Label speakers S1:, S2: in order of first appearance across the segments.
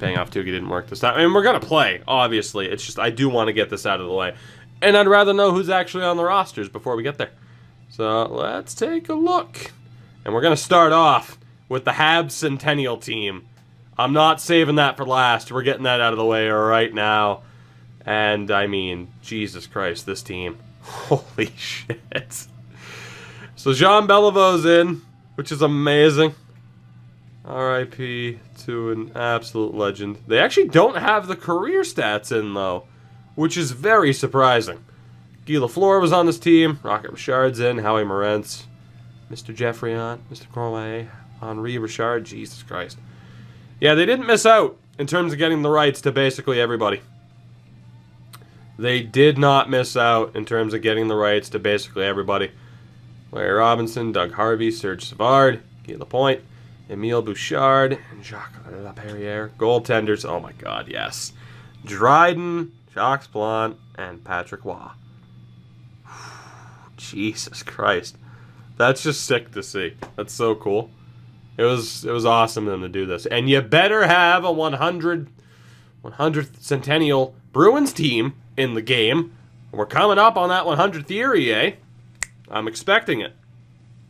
S1: paying off Tuki didn't work this time. I mean, we're going to play, obviously. It's just I do want to get this out of the way. And I'd rather know who's actually on the rosters before we get there. So let's take a look. And we're going to start off with the Hab Centennial team. I'm not saving that for last. We're getting that out of the way right now. And, I mean, Jesus Christ, this team. Holy shit. So Jean Beliveau's in, which is amazing. R.I.P. to an absolute legend. They actually don't have the career stats in, though, which is very surprising. Guy Lafleur was on this team. Rocket Richard's in. Howie Morentz. Mr. Geoffrion. Mr. Cormier. Henri Richard. Jesus Christ. Yeah, they didn't miss out in terms of getting the rights to basically everybody. They did not miss out in terms of getting the rights to basically everybody. Larry Robinson, Doug Harvey, Serge Savard, Guy Lapointe, Emile Bouchard, and Jacques Laperriere. Goaltenders, oh my god, yes. Dryden, Jacques Blanc, and Patrick Waugh. Jesus Christ. That's just sick to see. That's so cool. It was awesome of them to do this. And you better have a 100th Centennial Bruins team in the game. We're coming up on that 100th year, EA. I'm expecting it.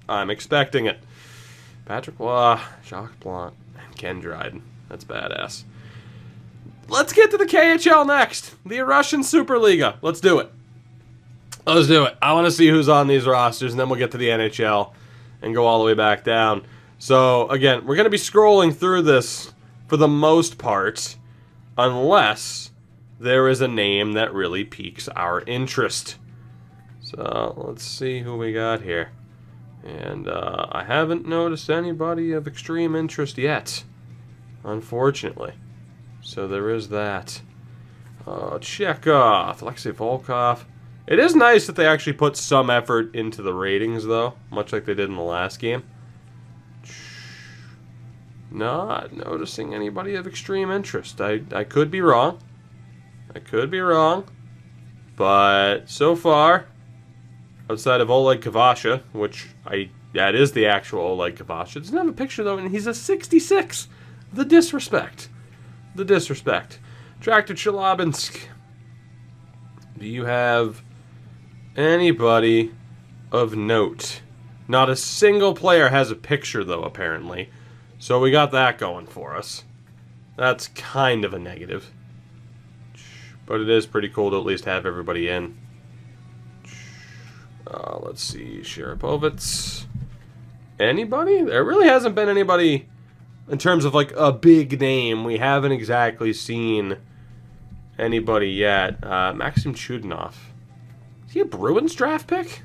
S1: I'm expecting it. Patrick Waugh, Jacques Blanc, and Ken Dryden. That's badass. Let's get to the KHL next. The Russian Superliga. Let's do it. Let's do it. I want to see who's on these rosters, and then we'll get to the NHL and go all the way back down. So, again, we're going to be scrolling through this for the most part, unless there is a name that really piques our interest. So, let's see who we got here. And I haven't noticed anybody of extreme interest yet, unfortunately. So there is that. Chekhov, Alexei Volkov. It is nice that they actually put some effort into the ratings, though, much like they did in the last game. Not noticing anybody of extreme interest. I could be wrong. I could be wrong. But so far, outside of Oleg Kvasha, which that is the actual Oleg Kvasha. It doesn't have a picture, though, and he's a 66. The disrespect. The disrespect. Tractor Chelyabinsk. Do you have anybody of note? Not a single player has a picture, though, apparently. So we got that going for us. That's kind of a negative. But it is pretty cool to at least have everybody in. Let's see. Sharapovitz. Anybody? There really hasn't been anybody in terms of like a big name. We haven't exactly seen anybody yet. Maxim Chudinov. Is he a Bruins draft pick?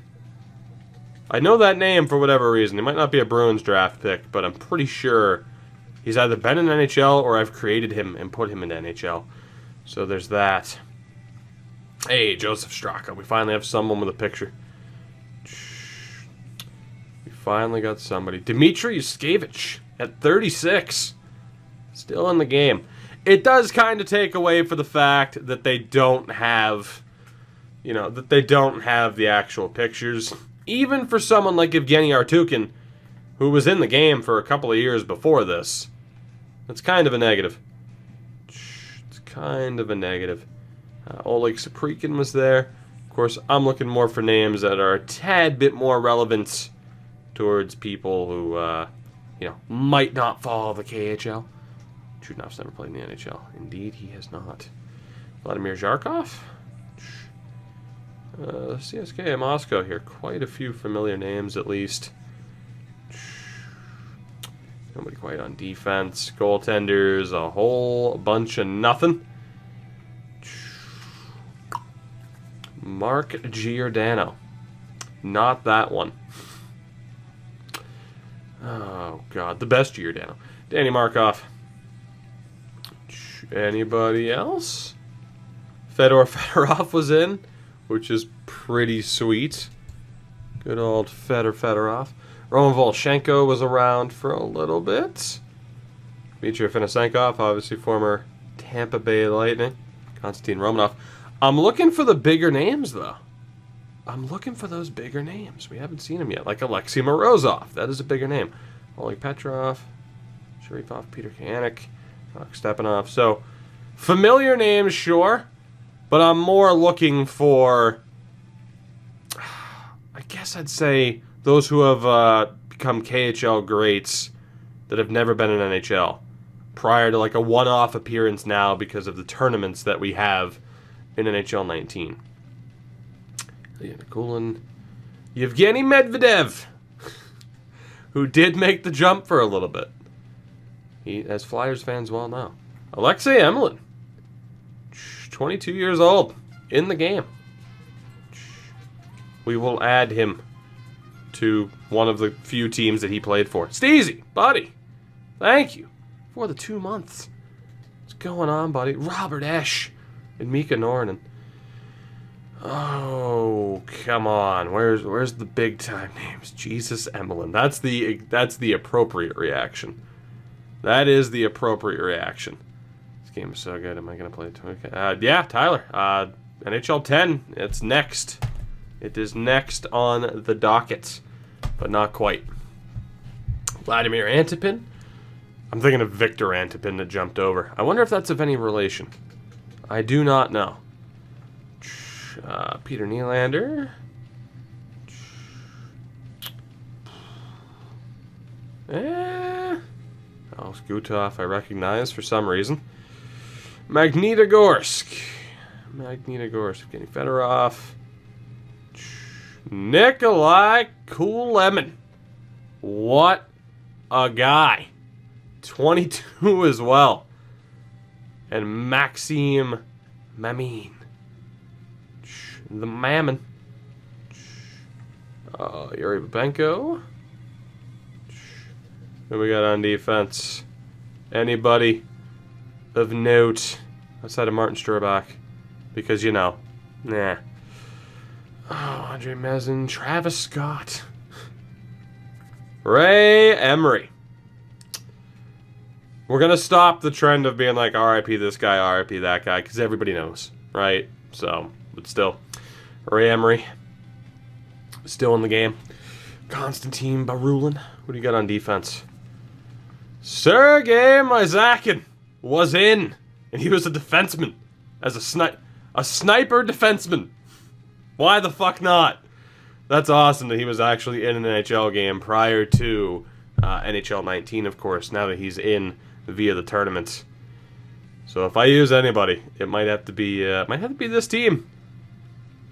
S1: I know that name for whatever reason. He might not be a Bruins draft pick, but I'm pretty sure he's either been in NHL or I've created him and put him in NHL. So there's that. Hey, Joseph Straka. We finally have someone with a picture. We finally got somebody. Dmitry Yuskevich at 36. Still in the game. It does kind of take away for the fact that they don't have, that they don't have the actual pictures. Even for someone like Evgeny Artukin, who was in the game for a couple of years before this, that's kind of a negative. It's kind of a negative. Oleg Saprikin was there. Of course, I'm looking more for names that are a tad bit more relevant towards people who, might not follow the KHL. Chudinov's never played in the NHL. Indeed, he has not. Vladimir Zharkov. CSKA Moscow here. Quite a few familiar names, at least. Nobody quite on defense. Goaltenders, a whole bunch of nothing. Mark Giordano. Not that one. Oh, God. The best Giordano. Danny Markov. Anybody else? Fedor Fedorov was in, which is pretty sweet. Good old Fedorov. Roman Volchenko was around for a little bit. Dmitry Afanasenkov, obviously former Tampa Bay Lightning. Konstantin Romanov. I'm looking for the bigger names, though. I'm looking for those bigger names. We haven't seen them yet. Like Alexei Morozov. That is a bigger name. Oleg Petrov. Sharipov. Peter Kayanik. Stepping off. So, familiar names, sure. But I'm more looking for, I guess I'd say, those who have become KHL greats that have never been in NHL. Prior to like a one-off appearance now because of the tournaments that we have in NHL 19. Nolan. Yevgeny Medvedev, who did make the jump for a little bit. He, as Flyers fans well know. Alexei Emelin, 22 years old, in the game. We will add him to one of the few teams that he played for. Steezy, buddy, thank you for the 2 months. What's going on, buddy? Robert Esch and Mika Nornan. Oh, come on. Where's the big time names? Jesus Emelin. That's the appropriate reaction. That is the appropriate reaction. This game is so good. Am I gonna play it? Okay. Yeah, Tyler. NHL 10. It's next. It is next on the docket, but not quite. Vladimir Antipin. I'm thinking of Victor Antipin that jumped over. I wonder if that's of any relation. I do not know. Peter Nylander. Alex Gutov, I recognize for some reason. Magnitogorsk. Evgeny Fedorov. Nikolai Kulemin. What a guy. 22 as well. And Maxim Mamin. The Mammon. Yuri Babenko. Who we got on defense? Anybody of note outside of Martin Sturback? Because, you know, nah. Andre Mazin, Travis Scott. Ray Emery. We're going to stop the trend of being like, RIP this guy, RIP that guy, because everybody knows, right? So, but still. Ray Emery. Still in the game. Konstantin Barulin. What do you got on defense? Sergei Myzakin was in, and he was a defenseman. As a sniper defenseman. Why the fuck not? That's awesome that he was actually in an NHL game prior to NHL 19, of course, now that he's in via the tournament. So if I use anybody, it might have to be this team.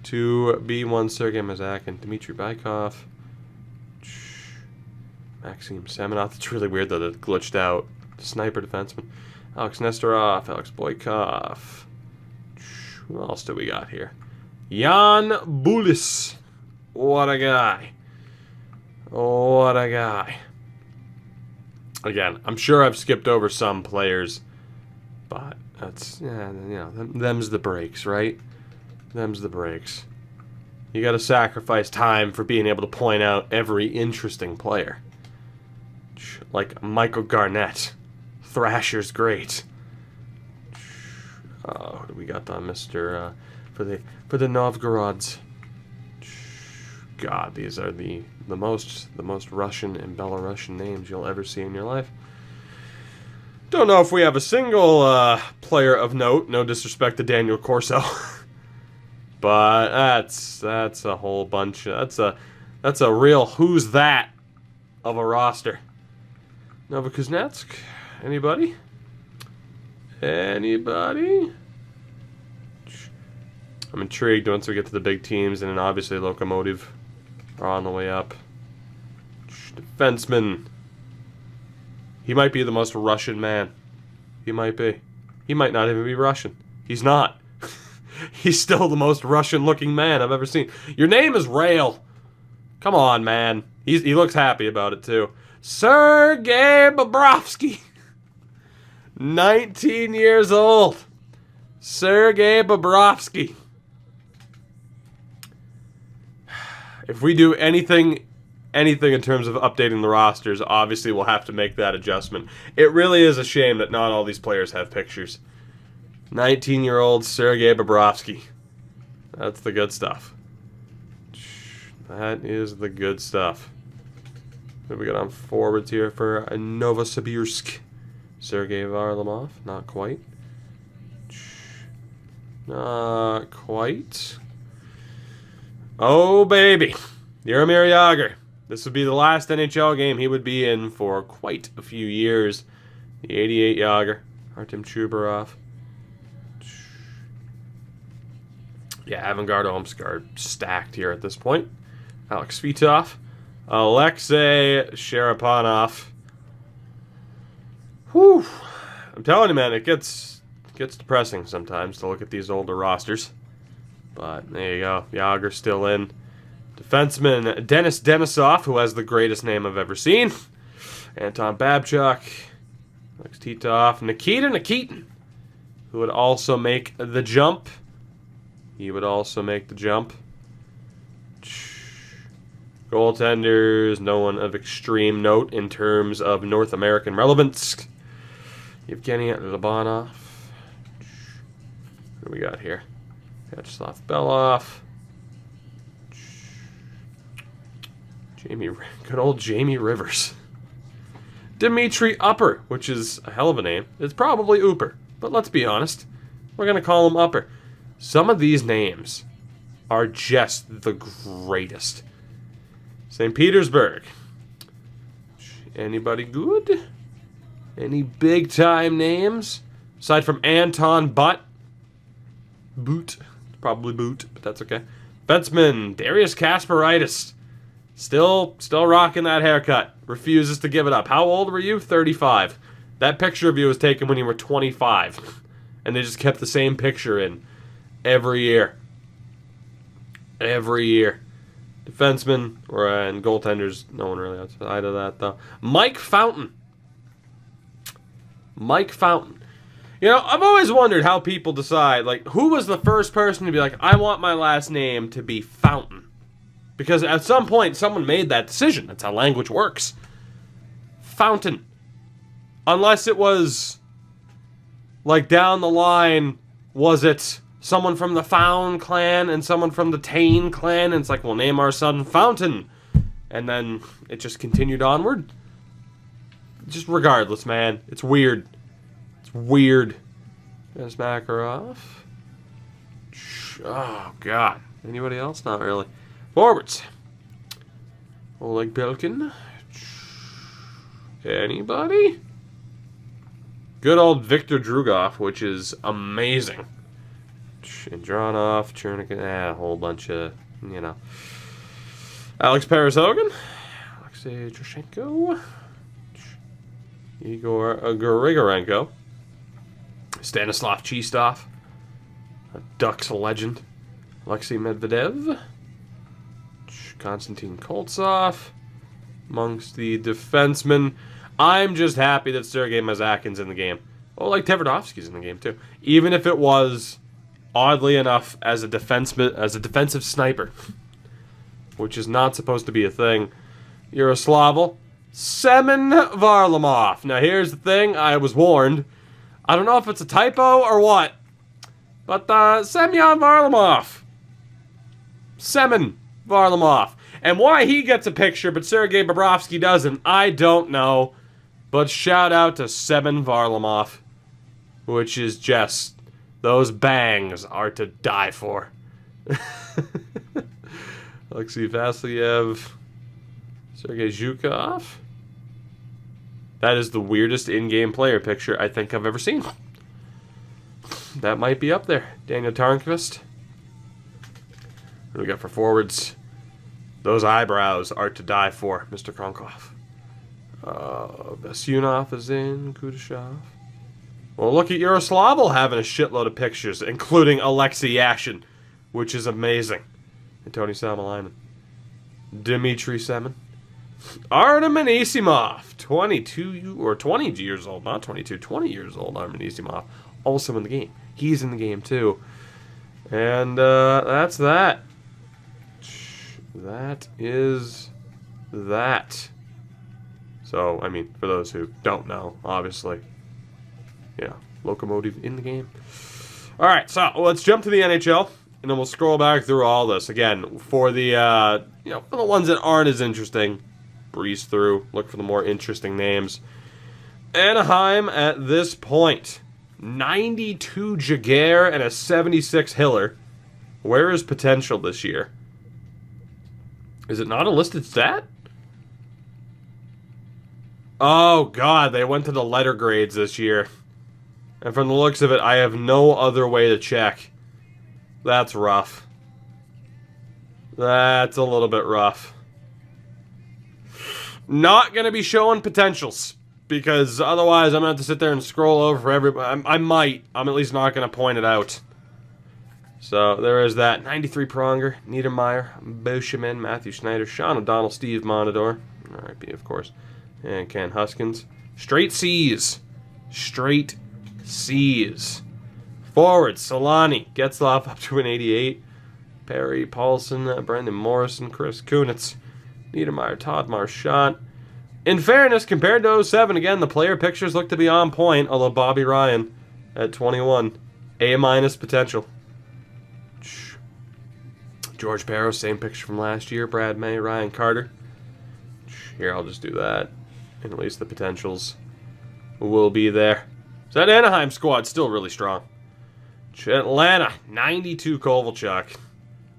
S1: To B1 Sergei Myzakin, Dmitry Bykov, Maxim Semenov. It's really weird that it glitched out. Sniper defenseman. Alex Nesterov, Alex Boykov. Who else do we got here? Jan Bulis. What a guy. What a guy. Again, I'm sure I've skipped over some players, but that's, yeah, you know, them's the breaks, right? Them's the breaks. You gotta sacrifice time for being able to point out every interesting player. Like Michael Garnett. Thrasher's great. Oh, what do we got on Mr. For the Novgorods? God, these are the most Russian and Belarusian names you'll ever see in your life. Don't know if we have a single player of note. No disrespect to Daniel Corso. But that's a whole bunch. That's a real who's that of a roster. Novokuznetsk? Anybody? Anybody? I'm intrigued once we get to the big teams, and then obviously Locomotive are on the way up. Defenseman. He might be the most Russian man. He might be. He might not even be Russian. He's not. He's still the most Russian-looking man I've ever seen. Your name is Rail. Come on, man. He looks happy about it, too. Sergei Bobrovsky. 19 years old. Sergei Bobrovsky. If we do anything in terms of updating the rosters, obviously we'll have to make that adjustment. It really is a shame that not all these players have pictures. 19-year-old Sergei Bobrovsky. That's the good stuff. That is the good stuff. What do we got on forwards here for Novosibirsk? Sergei Varlamov, not quite. Not quite. Oh, baby. Jaromir Jagr. This would be the last NHL game he would be in for quite a few years. The 88 Jagr. Artem Chubarov. Yeah, Avangard Omsk are stacked here at this point. Alex Svitov. Alexei Sharaponov. Whew. I'm telling you, man, it gets depressing sometimes to look at these older rosters. But there you go. Jagr still in. Defenseman Denis Denisov, who has the greatest name I've ever seen. Anton Babchuk. Alex Titov. Nikita Nikitin, who would also make the jump. He would also make the jump. Goaltenders, no one of extreme note in terms of North American relevance. Evgeny Labanov. What do we got here? Vyacheslav Belov. Good old Jamie Rivers. Dmitry Upper, which is a hell of a name. It's probably Ooper, but let's be honest. We're going to call him Upper. Some of these names are just the greatest. St. Petersburg. Anybody good? Any big-time names? Aside from Anton Boot. Probably Boot, but that's okay. Defenseman Darius Kasparaitis. Still rocking that haircut. Refuses to give it up. How old were you? 35. That picture of you was taken when you were 25. And they just kept the same picture in every year. Every year. Defenseman and goaltenders, no one really outside of that, though. Mike Fountain. Mike Fountain. You know, I've always wondered how people decide, like, who was the first person to be like, I want my last name to be Fountain? Because at some point, someone made that decision. That's how language works. Fountain. Unless it was, like, down the line, was it someone from the Found clan and someone from the Tane clan? And it's like, we'll name our son Fountain. And then it just continued onward. Just regardless, man. It's weird. It's weird. There's Makarov. Oh, God. Anybody else? Not really. Forwards. Oleg Belkin. Anybody? Good old Victor Drugov, which is amazing. Andronov, Chernikin, a whole bunch of, you know. Alex Parasogan. Alexei Trushenko. Igor Grigorenko. Stanislav Chistov. A Ducks legend. Alexei Medvedev. Konstantin Koltsov. Amongst the defensemen. I'm just happy that Sergei Mazakin's in the game. Oh, like Tverdovsky's in the game too. Even if it was, oddly enough, as a defensive sniper, which is not supposed to be a thing. Yaroslavl Semen Varlamov. Now here's the thing, I was warned. I don't know if it's a typo or what, but Semyon Varlamov. Semen Varlamov. And why he gets a picture but Sergei Bobrovsky doesn't, I don't know. But shout out to Semen Varlamov, which is just, those bangs are to die for. Alexei Vasilyev, Sergei Zhukov. That is the weirdest in-game player picture I think I've ever seen. That might be up there. Daniel Tarnqvist. What do we got for forwards? Those eyebrows are to die for, Mr. Kronkov. Vasyunov is in. Kudashov. Well, look at Yaroslavl having a shitload of pictures, including Alexei Yashin, which is amazing. And Tony Samalainen. Dmitry Semen. Artem Anisimov, 22 or 20 years old, not 22, 20 years old. Artem Anisimov, also in the game. He's in the game too. And that's that. That is that. So, I mean, for those who don't know, obviously, yeah, Locomotive in the game. All right, so let's jump to the NHL, and then we'll scroll back through all this again for the for the ones that aren't as interesting. Breeze through, look for the more interesting names, Anaheim at this point. 92 Jaguar and a 76 Hiller. Where is potential this year? Is it not a listed stat? Oh, God, they went to the letter grades this year. And from the looks of it, I have no other way to check. That's rough. That's a little bit rough. Not going to be showing potentials. Because otherwise, I'm going to have to sit there and scroll over for everybody. I might. I'm at least not going to point it out. So, there is that. 93 Pronger, Niedermeyer, Beauchemin, Matthew Schneider, Sean O'Donnell, Steve Monador. RIP, of course. And Ken Huskins. Straight C's. Straight C's. Forward, Solani. Getzlaff up to an 88. Perry, Paulson, Brendan Morrison, Chris Kunitz. Niedermeyer, Todd Marchand. In fairness, compared to 07, again, the player pictures look to be on point, although Bobby Ryan at 21. A- potential. George Barrow, same picture from last year. Brad May, Ryan Carter. Here, I'll just do that. And at least the potentials will be there. So that Anaheim squad still really strong. Atlanta, 92 Kovalchuk.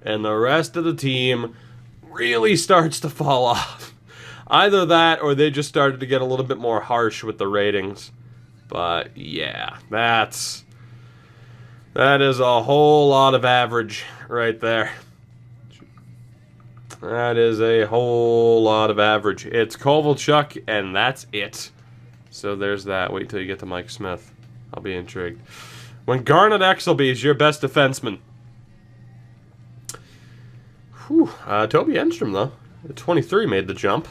S1: And the rest of the team really starts to fall off. Either that or they just started to get a little bit more harsh with the ratings. But yeah, that is a whole lot of average right there. That is a whole lot of average. It's Kovalchuk, and that's it. So there's that. Wait till you get to Mike Smith. I'll be intrigued. When Garnet Exelby is your best defenseman. Whew. Toby Enstrom, though. The 23 made the jump.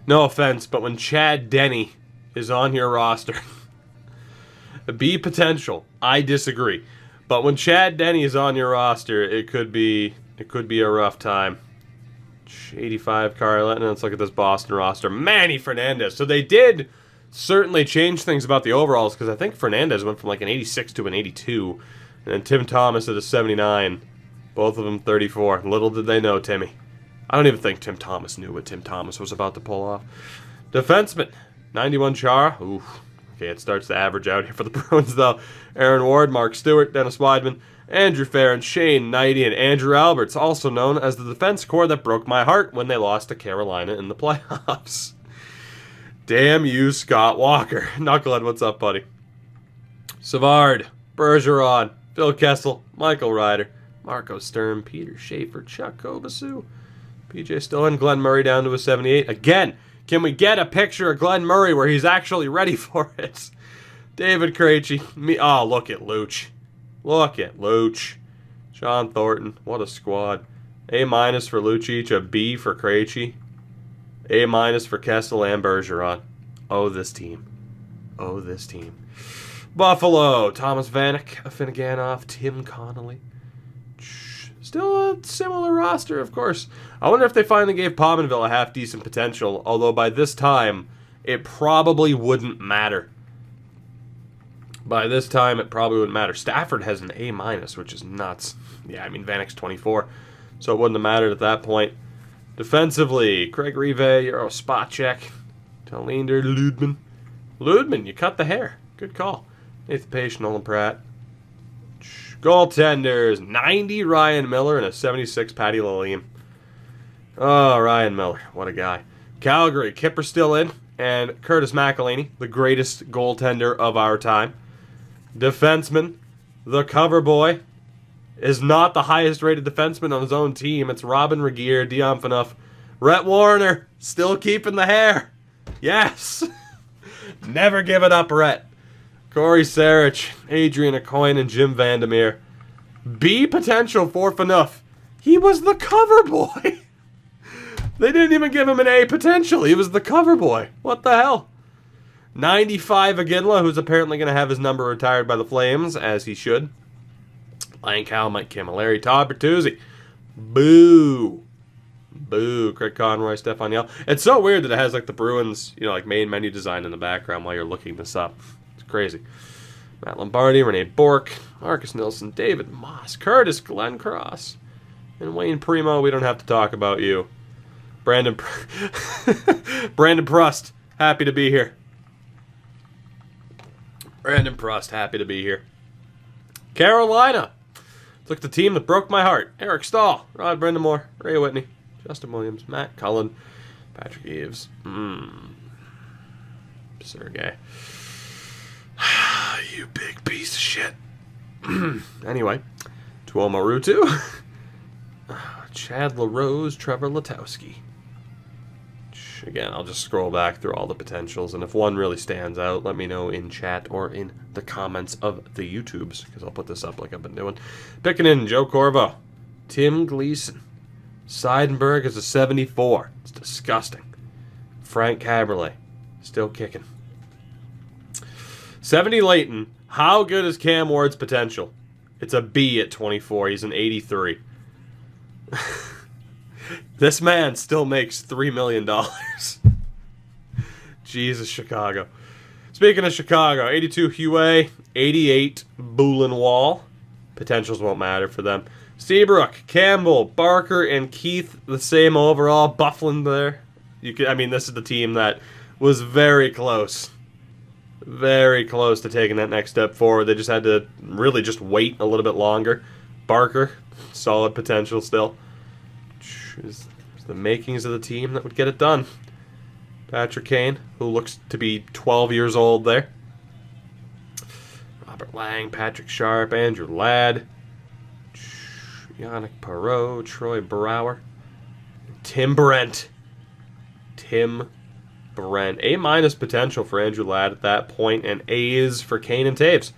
S1: No offense, but when Chad Denny is on your roster, B potential. I disagree. But when Chad Denny is on your roster, it could be a rough time. 85 Carlet, and let's look at this Boston roster. Manny Fernandez. So they did certainly change things about the overalls, because I think Fernandez went from like an 86 to an 82. And then Tim Thomas at a 79. Both of them 34. Little did they know, Timmy. I don't even think Tim Thomas knew what Tim Thomas was about to pull off. Defenseman, 91 Chara. Ooh. Okay, it starts to average out here for the Bruins, though. Aaron Ward, Mark Stewart, Dennis Weidman, Andrew Farron, Shane Knighty, and Andrew Alberts, also known as the defense corps that broke my heart when they lost to Carolina in the playoffs. Damn you, Scott Walker. Knucklehead, what's up, buddy? Savard, Bergeron, Phil Kessel, Michael Ryder, Marco Sturm, Peter Schaefer, Chuck Kobasu, PJ Stolen, Glenn Murray down to a 78. Again, can we get a picture of Glenn Murray where he's actually ready for it? David Krejci. Oh, look at Luch. Look at Luch. Sean Thornton. What a squad. A- for Lucic, a B for Krejci. A- for Kessel and Bergeron. Oh, this team. Oh, this team. Buffalo. Thomas Vanek, Afinogenov, Tim Connolly. Still a similar roster, of course. I wonder if they finally gave Pominville a half-decent potential, although by this time, it probably wouldn't matter. By this time, it probably wouldn't matter. Stafford has an A-, which is nuts. Yeah, I mean, Vanek's 24, so it wouldn't have mattered at that point. Defensively, Craig Rive, Euro spot check. Talinder, Ludman. Ludman, you cut the hair. Good call. Nathan Page, Nolan Pratt. Goaltenders, 90 Ryan Miller and a 76 Patty Lalime. Oh, Ryan Miller, what a guy. Calgary, Kipper still in, and Curtis McElhaney, the greatest goaltender of our time. Defenseman, the cover boy, is not the highest rated defenseman on his own team. It's Robin Regier, Dion Phaneuf, Rhett Warner, still keeping the hair. Yes. Never give it up, Rhett. Corey Sarich, Adrian Aucoin, and Jim Vandermeer. B potential for Phaneuf. He was the cover boy. They didn't even give him an A potential. He was the cover boy. What the hell? 95 Aginla, who's apparently going to have his number retired by the Flames, as he should. Lion Cal, Mike Camilleri, Todd Bertuzzi. Boo. Boo. Craig Conroy, Stefan Yell. It's so weird that it has like the Bruins, like main menu design in the background while you're looking this up. Crazy. Matt Lombardi, Renee Bork, Marcus Nilsson, David Moss, Curtis Glenn Cross, and Wayne Primo. We don't have to talk about you. Brandon Prust, happy to be here. Brandon Prust, happy to be here. Carolina. Look, the team that broke my heart. Eric Stahl, Rod Brindamore, Ray Whitney, Justin Williams, Matt Cullen, Patrick Eaves. Sergey. You big piece of shit. Anyway, Tuomo Rutu. Chad LaRose, Trevor Letowski. Again, I'll just scroll back through all the potentials, and if one really stands out, let me know in chat or in the comments of the YouTubes, because I'll put this up like I've been doing. Picking in Joe Corvo, Tim Gleason, Seidenberg is a 74. It's disgusting. Frank Caberlet, still kicking. 70 Layton, how good is Cam Ward's potential? It's a B at 24. He's an 83. This man still makes $3 million. Jesus, Chicago. Speaking of Chicago, 82 Huey, 88 Boulenwall. Potentials won't matter for them. Seabrook, Campbell, Barker, and Keith, the same overall. Bufflin there. This is the team that was very close. Very close to taking that next step forward. They just had to really just wait a little bit longer. Barker, solid potential still. Is the makings of the team that would get it done. Patrick Kane, who looks to be 12 years old there. Robert Lang, Patrick Sharp, Andrew Ladd, Yannick Perreault, Troy Brower, Tim Brent. Tim Brent. A- potential for Andrew Ladd at that point, and A's for Kane and Taves.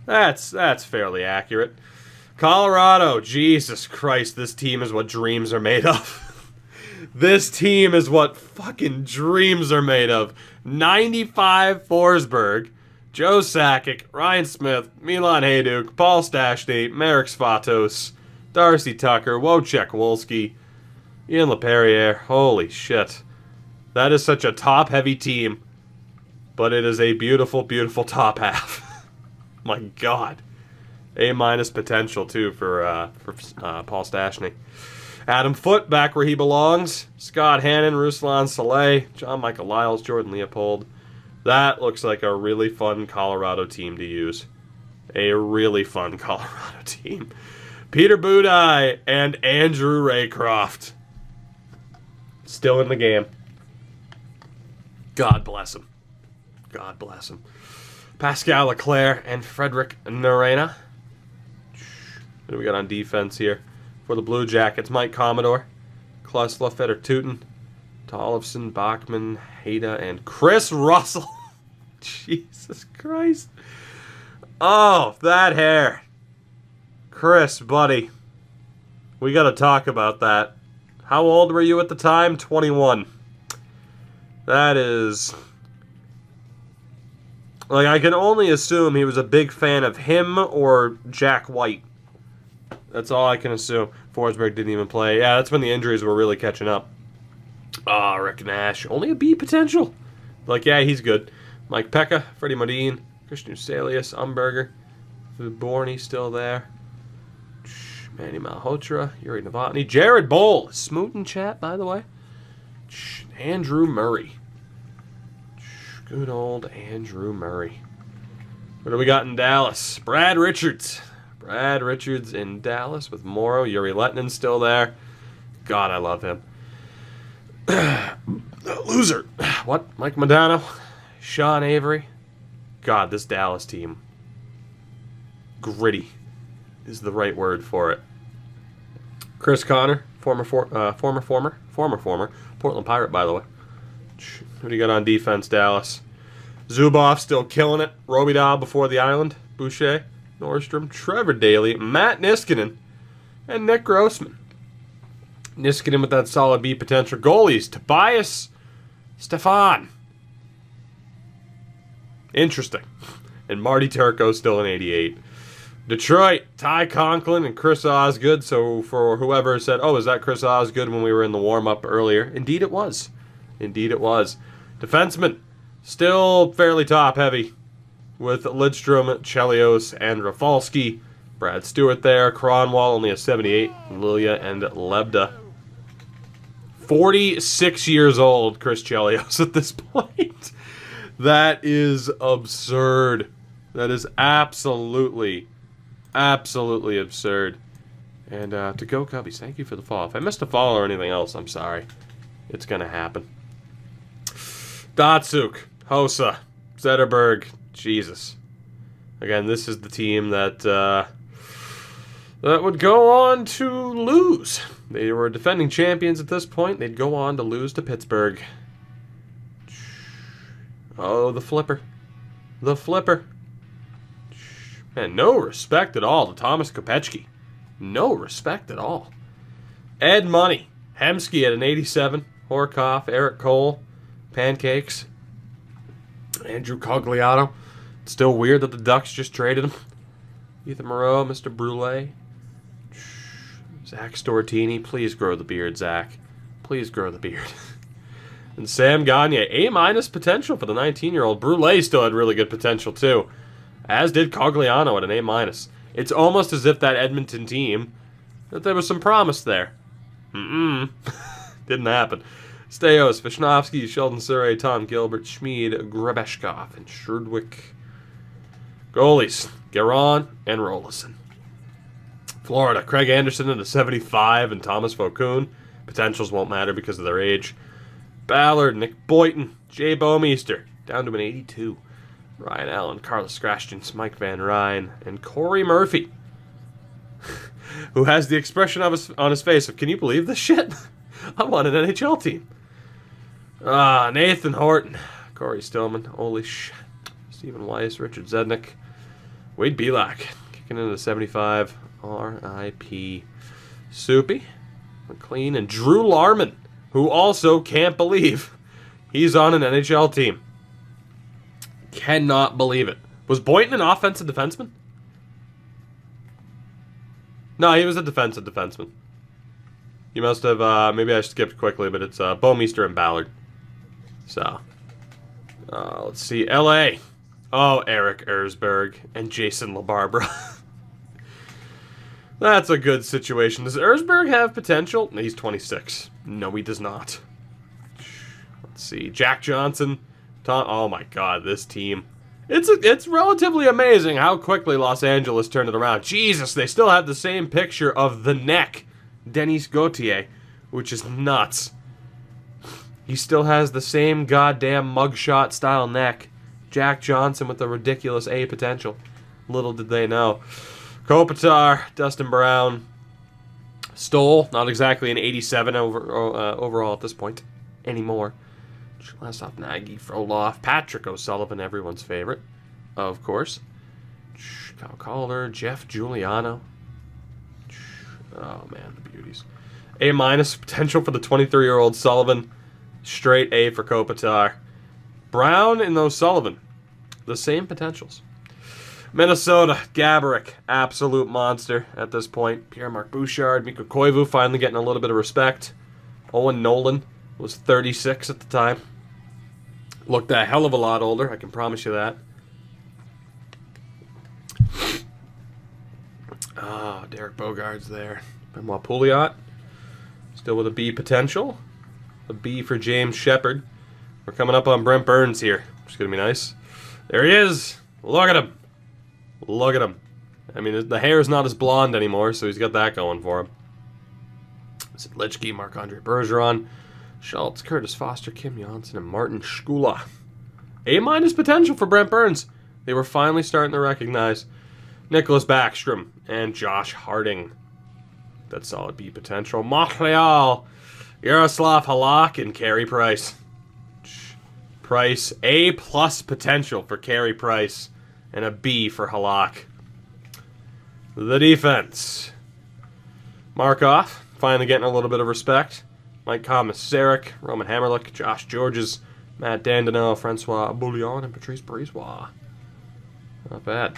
S1: That's fairly accurate. Colorado, Jesus Christ, this team is what dreams are made of. This team is what fucking dreams are made of. 95 Forsberg, Joe Sakic, Ryan Smith, Milan Hajduk, Paul Stastny, Marek Svatos, Darcy Tucker, Wojciech Wolski, Ian LaPerriere. Holy shit. That is such a top-heavy team, but it is a beautiful, beautiful top half. My God. A- potential, too, for Paul Stastny. Adam Foote, back where he belongs. Scott Hannon, Ruslan Saleh, John Michael Lyles, Jordan Leopold. That looks like a really fun Colorado team to use. A really fun Colorado team. Peter Budaj and Andrew Raycroft. Still in the game. God bless him. God bless him. Pascal Leclerc and Frederick Norena. What do we got on defense here? For the Blue Jackets, Mike Commodore, Klusla, Feder-Tootin, Tollefson, Bachman, Hayda, and Chris Russell. Jesus Christ. Oh, that hair. Chris, buddy. We got to talk about that. How old were you at the time? 21. That is... Like, I can only assume he was a big fan of him or Jack White. That's all I can assume. Forsberg didn't even play. Yeah, that's when the injuries were really catching up. Rick Nash. Only a B potential. Like, yeah, he's good. Mike Pekka, Freddie Modine, Christian Uselius, Umberger, Borny still there. Manny Malhotra, Yuri Novotny, Jared Bowl. Smoot in chat, by the way. Andrew Murray. Good old Andrew Murray. What do we got in Dallas? Brad Richards. Brad Richards in Dallas with Morrow. Yuri Letnin still there. God, I love him. Loser. What? Mike Modano. Sean Avery. God, this Dallas team. Gritty is the right word for it. Chris Connor. Former Portland Pirate, by the way. Who do you got on defense, Dallas? Zubov still killing it. Robitaille before the island. Boucher, Nordstrom, Trevor Daley, Matt Niskanen, and Nick Grossman. Niskanen with that solid B potential. Goalies, Tobias Stefan. Interesting. And Marty Turco still in 88. Detroit, Ty Conklin and Chris Osgood. So for whoever said, oh, is that Chris Osgood when we were in the warm-up earlier? Indeed it was. Indeed it was. Defenseman, still fairly top-heavy with Lidstrom, Chelios, and Rafalski. Brad Stewart there. Cronwall only a 78. Lilia and Lebda. 46 years old, Chris Chelios, at this point. That is absurd. That is absolutely absurd. And to go Cubbies, thank you for the follow. If I missed a follow or anything else, I'm sorry. It's going to happen. Datsuk, Hossa, Zetterberg, Jesus. Again, this is the team that would go on to lose. They were defending champions at this point. They'd go on to lose to Pittsburgh. Oh, the flipper. The flipper. Man, no respect at all to Thomas Kopechki. No respect at all. Ed Money. Hemsky at an 87. Horkoff, Eric Cole, Pancakes, Andrew Cogliano. It's still weird that the Ducks just traded him. Ethan Moreau, Mr. Brule. Zach Stortini. Please grow the beard, Zach. Please grow the beard. And Sam Gagne, A- potential for the 19-year-old. Brule still had really good potential, too. As did Cogliano at an A-. It's almost as if that Edmonton team, that there was some promise there. Didn't happen. Steos, Vishnovsky, Sheldon Surrey, Tom Gilbert, Schmid, Grebeshkov, and Shrudwick. Goalies, Garon and Rolison. Florida, Craig Anderson at a 75 and Thomas Vokoun. Potentials won't matter because of their age. Ballard, Nick Boynton, Jay Bowmeister, down to an 82. Ryan Allen, Carlos Scratchins, Mike Van Ryn, and Corey Murphy, who has the expression on his face of, can you believe this shit? I'm on an NHL team. Nathan Horton, Corey Stillman, Holy shit. Stephen Weiss, Richard Zednick, Wade Belak, kicking into 75, R.I.P. Soupy, McLean, and Drew Larman, who also can't believe he's on an NHL team. Cannot believe it. Was Boynton an offensive defenseman? No, he was a defensive defenseman. You must have, maybe I skipped quickly, but it's Bowmeister and Ballard. So, let's see, L.A. Oh, Eric Erzberg and Jason LaBarbera. That's a good situation. Does Erzberg have potential? He's 26. No, he does not. Let's see, Jack Johnson. Oh my God, this team. It's relatively amazing how quickly Los Angeles turned it around. Jesus, they still have the same picture of the neck, Denis Gauthier, which is nuts. He still has the same goddamn mugshot style neck. Jack Johnson with the ridiculous A potential. Little did they know. Kopitar, Dustin Brown, Stoll, not exactly an 87 overall at this point anymore. Last off, Nagy, Frolov, Patrick O'Sullivan, everyone's favorite, of course. Kyle Calder, Jeff Giuliano. Oh man, the beauties. A- potential for the 23-year-old Sullivan. Straight A for Kopitar. Brown and O'Sullivan, the same potentials. Minnesota, Gaborik, absolute monster at this point. Pierre-Marc Bouchard, Mikko Koivu finally getting a little bit of respect. Owen Nolan was 36 at the time. Looked a hell of a lot older, I can promise you that. Derek Bogart's there. Benoit Pouliot, still with a B potential. A B for James Shepard. We're coming up on Brent Burns here, which is going to be nice. There he is. Look at him. Look at him. I mean, the hair is not as blonde anymore, so he's got that going for him. Lichky, Marc-Andre Bergeron, Schultz, Curtis Foster, Kim Johnson, and Martin Shkula. A- potential for Brent Burns. They were finally starting to recognize Nicholas Backstrom and Josh Harding. That's solid B potential. Montreal, Yaroslav Halak, and Carey Price. Price, A+ potential for Carey Price, and a B for Halak. The defense. Markov, finally getting a little bit of respect. Mike Komisarek, Roman Hammerlick, Josh Georges, Matt Dandino, Francois Bouillon, and Patrice Brisebois. Not bad.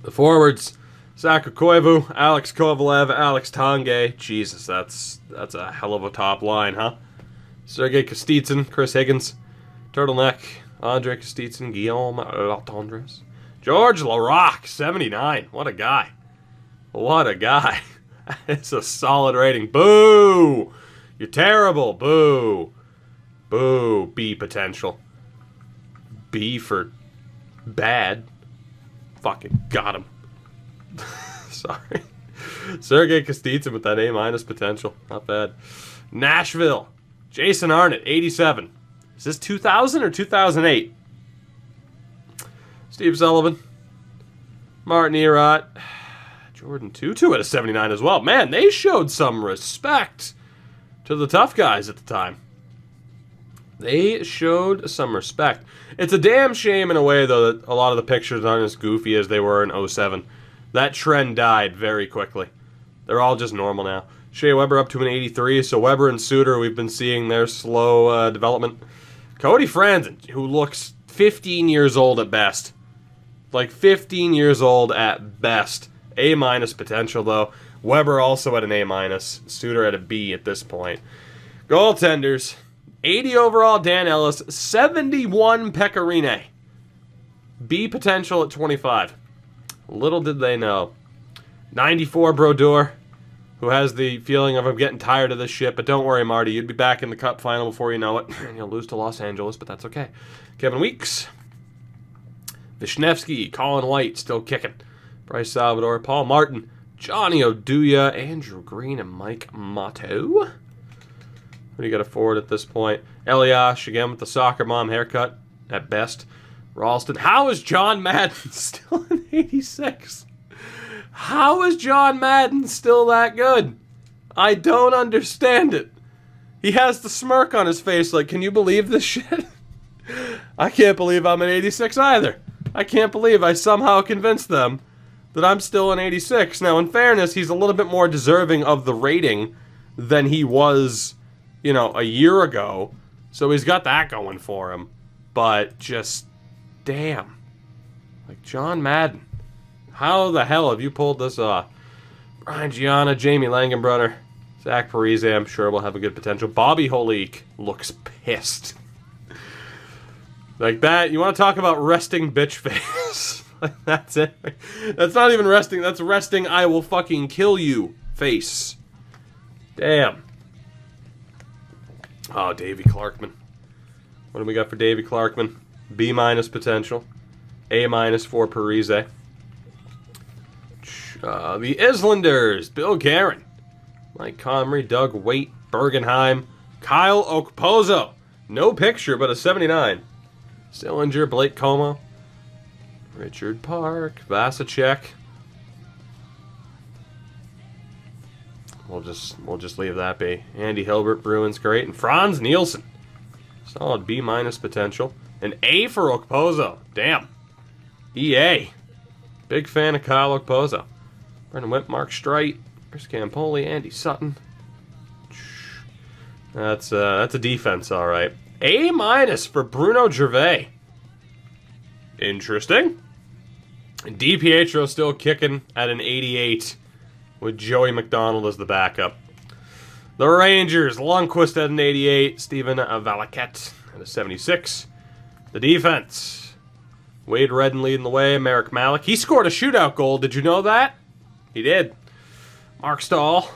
S1: The forwards. Zach Koivu, Alex Kovalev, Alex Tanguay. Jesus, that's a hell of a top line, huh? Sergei Kostitsyn, Chris Higgins, Turtleneck, Andre Kostitsyn, Guillaume Latendresse, George Larocque, 79. What a guy. What a guy. It's a solid rating. Boo! You're terrible. Boo. Boo. B potential. B for bad. Fucking got him. Sorry. Sergei Kostitsyn with that A- potential. Not bad. Nashville. Jason Arnott, 87. Is this 2000 or 2008? Steve Sullivan. Martin Erott. Jordan Tutu at a 79 as well. Man, they showed some respect to the tough guys at the time. They showed some respect. It's a damn shame in a way, though, that a lot of the pictures aren't as goofy as they were in 07. That trend died very quickly. They're all just normal now. Shay Webber up to an 83, so Webber and Suter, we've been seeing their slow development. Cody Franzen, who looks 15 years old at best. Like 15 years old at best. A- potential, though. Webber also at an A-. Suter at a B at this point. Goaltenders. 80 overall, Dan Ellis. 71, Pecorine. B potential at 25. Little did they know. 94, Brodeur, who has the feeling of I'm getting tired of this shit, but don't worry, Marty, you'd be back in the Cup final before you know it, and you'll lose to Los Angeles, but that's okay. Kevin Weeks. Vishnevsky, Colin White, still kicking. Bryce Salvador, Paul Martin, Johnny Oduya, Andrew Green, and Mike Motto. What do you got to forward at this point? Eliash, again with the soccer mom haircut, at best. Ralston. How is John Madden still in 86? How is John Madden still that good? I don't understand it. He has the smirk on his face like, can you believe this shit? I can't believe I'm in 86 either. I can't believe I somehow convinced them that I'm still in 86. Now, in fairness, he's a little bit more deserving of the rating than he was, you know, a year ago. So he's got that going for him. But just, damn. Like, John Madden. How the hell have you pulled this off? Brian Gianna, Jamie Langenbrunner, Zach Parise, I'm sure will have a good potential. Bobby Holik looks pissed. Like that, you want to talk about resting bitch face? Like, that's it. That's not even resting, that's resting I will fucking kill you face. Damn. Oh, Davey Clarkman. What do we got for Davey Clarkman? B- potential. A- for Parise. The Islanders, Bill Guerin, Mike Comrie, Doug Waite, Bergenheim, Kyle Okposo, no picture but a 79. Sillinger, Blake Como, Richard Park, Vasicek. We'll just leave that be. Andy Hilbert, Bruins, great, and Franz Nielsen, solid B- potential. An A for Okposo, damn. EA, big fan of Kyle Okposo. Brendan Witt, Mark Streit, Chris Campoli, Andy Sutton. That's a defense, all right. A- for Bruno Gervais. Interesting. DiPietro still kicking at an 88 with Joey McDonald as the backup. The Rangers, Lundqvist at an 88, Steven Valaket at a 76. The defense, Wade Redden leading the way, Merrick Malik. He scored a shootout goal, did you know that? He did. Mark Stahl.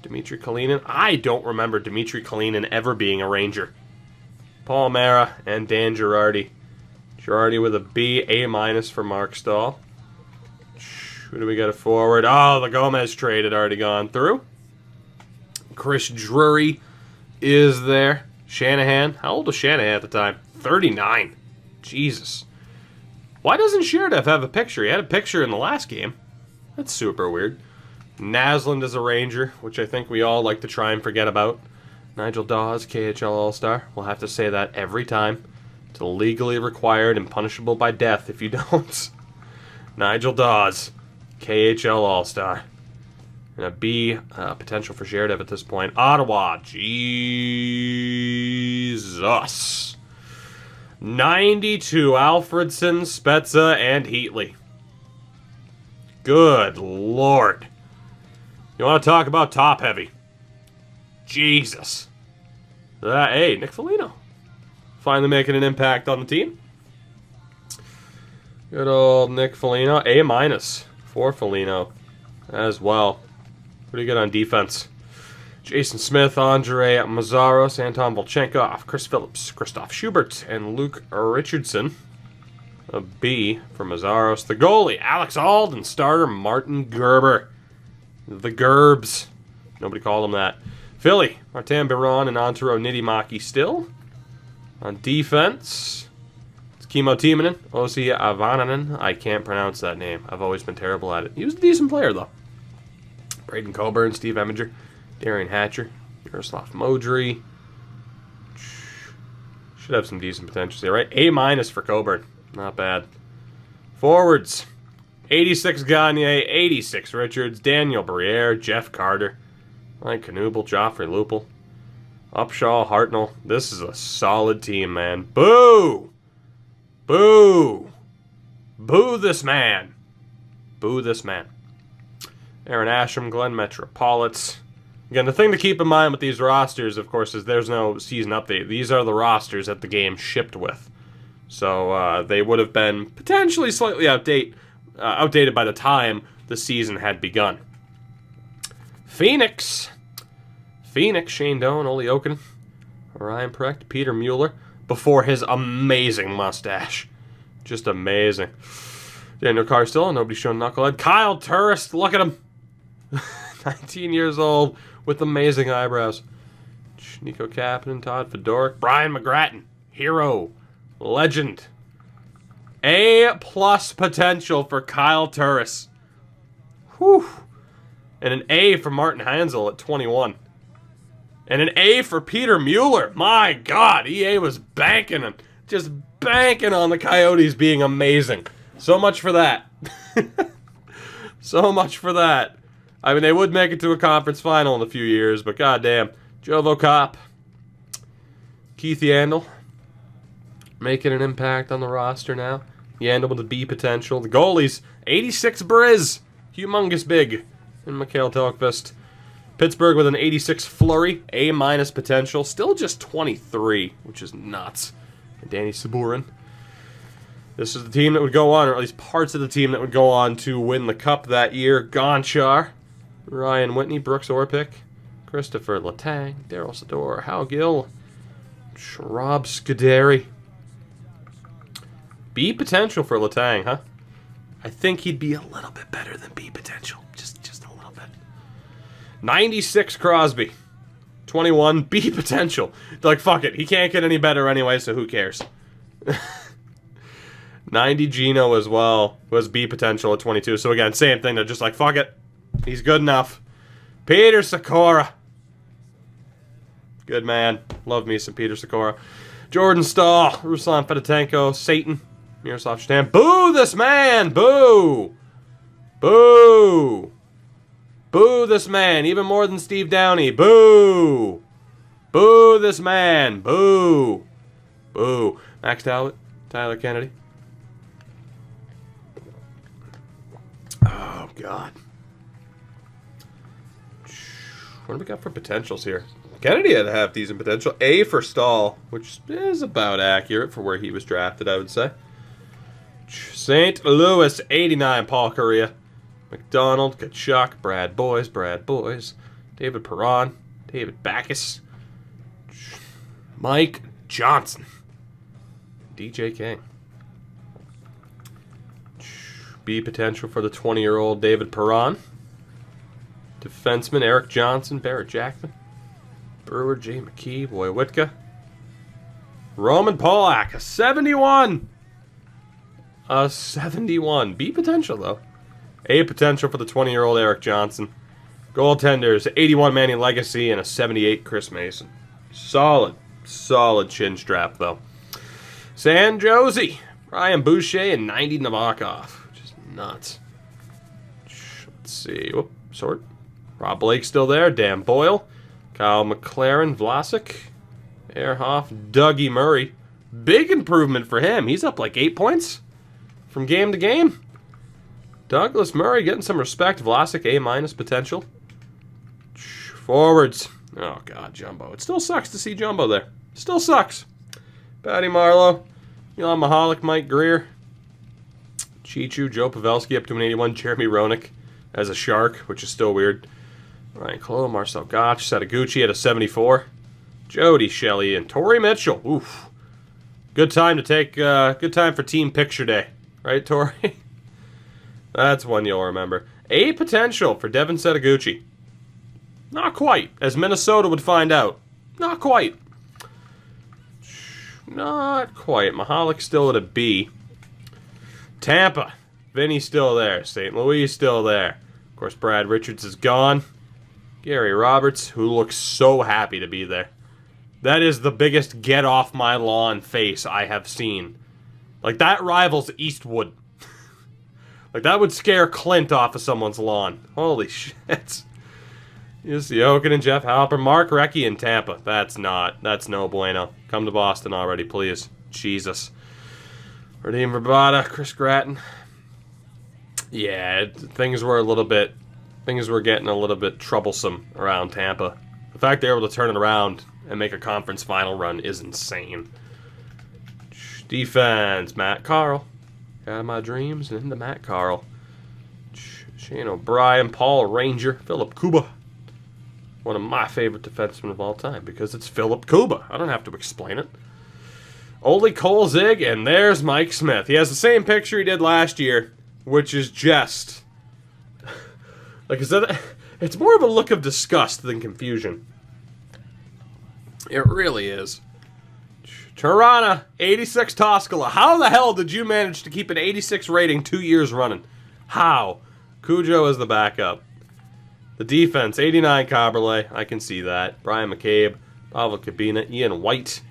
S1: Dmitry Kalinin. I don't remember Dmitry Kalinin ever being a Ranger. Paul Mara and Dan Girardi. Girardi with a B, A- for Mark Stahl. Who do we got forward? Oh, the Gomez trade had already gone through. Chris Drury is there. Shanahan. How old was Shanahan at the time? 39. Jesus. Why doesn't Sheridan have a picture? He had a picture in the last game. That's super weird. Naslund is a Ranger, which I think we all like to try and forget about. Nigel Dawes, KHL All-Star. We'll have to say that every time. It's legally required and punishable by death if you don't. Nigel Dawes, KHL All-Star. And a B, potential for Sheridan at this point. Ottawa, Jesus. 92, Alfredson, Spezza, and Heatley. Good Lord. You want to talk about top heavy? Jesus. Hey, Nick Foligno. Finally making an impact on the team. Good old Nick Foligno. A- for Foligno as well. What do you get on defense? Jason Smith, Andre Mazzaros, Anton Volchenkov, Chris Phillips, Christoph Schubert, and Luke Richardson. A B for Mazzaros. The goalie, Alex Alden. Starter, Martin Gerber. The Gerbs. Nobody called him that. Philly, Martin Biron and Antero Nidimaki still. On defense, it's Kimmo Timonen, Ossi Avananen. I can't pronounce that name. I've always been terrible at it. He was a decent player, though. Braden Coburn, Steve Eminger, Darian Hatcher, Yaroslav Modry. Should have some decent potential here, right? A- for Coburn. Not bad. Forwards. 86 Gagne, 86 Richards, Daniel Briere, Jeff Carter, Mike Knuble, Joffrey Lupel, Upshaw, Hartnell. This is a solid team, man. Boo! Boo! Boo this man. Boo this man. Aaron Asham, Glenn Metropolits. Again, the thing to keep in mind with these rosters, of course, is there's no season update. These are the rosters that the game shipped with. So they would have been potentially slightly outdated by the time the season had begun. Phoenix, Shane Doan, Ole Okinen, Ryan Precht, Peter Mueller, before his amazing mustache. Just amazing. Daniel Carr still, nobody shown knucklehead. Kyle Turris, look at him. 19 years old with amazing eyebrows. Nico Kapanen, Todd Fedoruk, Brian McGrattan, hero, legend. A+ potential for Kyle Turris. Whew. And an A for Martin Hansel at 21. And an A for Peter Mueller. My God, EA was banking on the Coyotes being amazing. So much for that. So much for that. I mean, they would make it to a conference final in a few years, but goddamn. Jovo Kopp. Keith Yandel. Making an impact on the roster now. Yandel with a B potential. The goalies, 86 Briz. Humongous big. And Mikhail Telkvist. Pittsburgh with an 86 Flurry. A- potential. Still just 23, which is nuts. And Danny Saburin. This is the team that would go on, or at least parts of the team that would go on to win the Cup that year. Gonchar. Ryan Whitney. Brooks Orpik. Christopher Letang. Daryl Sador. Hal Gill. Rob Scuderi. B potential for Letang, huh? I think he'd be a little bit better than B potential. Just a little bit. 96 Crosby. 21 B potential. They're like, fuck it. He can't get any better anyway, so who cares? 90 Gino as well. Was B potential at 22. So again, same thing. They're just like, fuck it. He's good enough. Peter Sikora. Good man. Love me some Peter Sikora. Jordan Stahl. Ruslan Fedotenko. Satan. Miroslav Stan. Boo this man! Boo! Boo! Boo this man! Even more than Steve Downey. Boo! Boo this man! Boo! Boo. Max Talbot. Tyler Kennedy. Oh, God. What do we got for potentials here? Kennedy had half decent potential. A for Stahl, which is about accurate for where he was drafted, I would say. St. Louis, 89, Paul Correa. McDonald, Kachuk, Brad Boys, David Perron, David Backus, Mike Johnson, DJ King. B potential for the 20-year-old David Perron. Defenseman, Eric Johnson, Barrett Jackman, Brewer, Jay McKee, Boy Witka, Roman Polak, a 71. A 71. B potential, though. A potential for the 20-year-old Eric Johnson. Goaltenders, 81 Manny Legacy and a 78 Chris Mason. Solid chin strap, though. San Jose, Ryan Boucher and 90 Nabokov, which is nuts. Let's see. Whoop, sort. Rob Blake still there. Dan Boyle. Kyle McLaren, Vlasic. Ehrhoff, Dougie Murray. Big improvement for him. He's up like 8 points from game to game. Douglas Murray getting some respect. Vlasic, A- potential. Forwards. Oh, God, Jumbo. It still sucks to see Jumbo there. Still sucks. Patty Marlowe. Elon Mahalik, Mike Greer. Chichu, Joe Pavelski up to an 81. Jeremy Roenick as a Shark, which is still weird. Ryan Clough, Marcel Gotch, Setaguchi at a 74. Jody Shelley and Torrey Mitchell. Oof. Good time to take, good time for team picture day. Right, Torrey? That's one you'll remember. A potential for Devin Setaguchi. Not quite, as Minnesota would find out. Not quite. Not quite. Mahalik still at a B. Tampa. Vinny's still there. St. Louis still there. Of course, Brad Richards is gone. Gary Roberts, who looks so happy to be there. That is the biggest get off my lawn face I have seen. Like, that rivals Eastwood. Like, that would scare Clint off of someone's lawn. Holy shit. Here's Jokin and Jeff Halper. Mark Recchi in Tampa. That's no bueno. Come to Boston already, please. Jesus. Radim Rabada, Chris Gratton. Yeah, things were getting a little bit troublesome around Tampa. The fact they were able to turn it around and make a conference final run is insane. Defense, Matt Carl. Out of my dreams and into Matt Carl. Shane O'Brien, Paul Ranger, Phillip Kuba. One of my favorite defensemen of all time because it's Phillip Kuba. I don't have to explain it. Ole Kolzig, and there's Mike Smith. He has the same picture he did last year, which is just... like, it's more of a look of disgust than confusion. It really is. Tirana, 86 Toskala. How the hell did you manage to keep an 86 rating 2 years running? How? Cujo is the backup. The defense, 89 Caberlet. I can see that. Brian McCabe, Pavel Kabina, Ian White,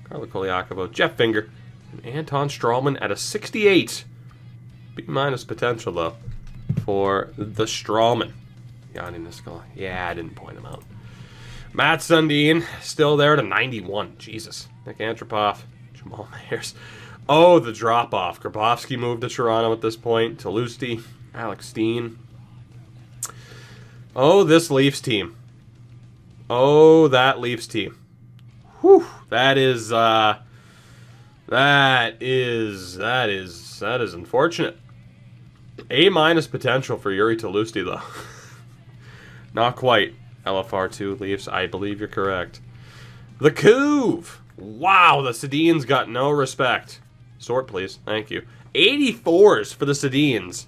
S1: Carlo Koliakovo, Jeff Finger, and Anton Strawman at a 68. B- potential, though, for the Strawman. Yanni Niskola. Yeah, I didn't point him out. Matt Sundin, still there at a 91. Jesus. Nick Antropov, Jamal Mayers. Oh, the drop-off. Grabowski moved to Toronto at this point. Talusti, Alex Steen. Oh, this Leafs team. Oh, that Leafs team. Whew. That is unfortunate. A- potential for Yuri Talusti, though. Not quite. LFR2 Leafs, I believe you're correct. The Couve. Wow, the Sedins got no respect. Sort, please. Thank you. 84s for the Sedins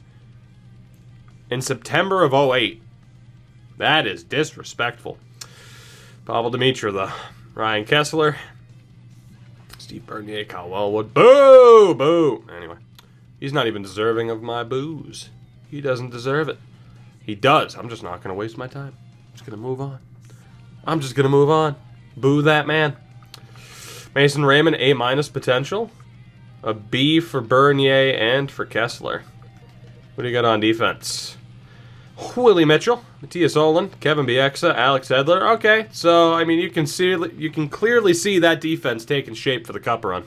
S1: in September of 08. That is disrespectful. Pavel Dimitra, the Ryan Kessler. Steve Bernier, Kyle Wellwood. Boo! Boo! Anyway, he's not even deserving of my boos. He doesn't deserve it. He does. I'm just not going to waste my time. I'm just going to move on. Boo that man. Mason Raymond, A- potential. A B for Bernier and for Kessler. What do you got on defense? Willie Mitchell, Matthias Olin, Kevin Bieksa, Alex Edler. Okay, so I mean you can clearly see that defense taking shape for the Cup run.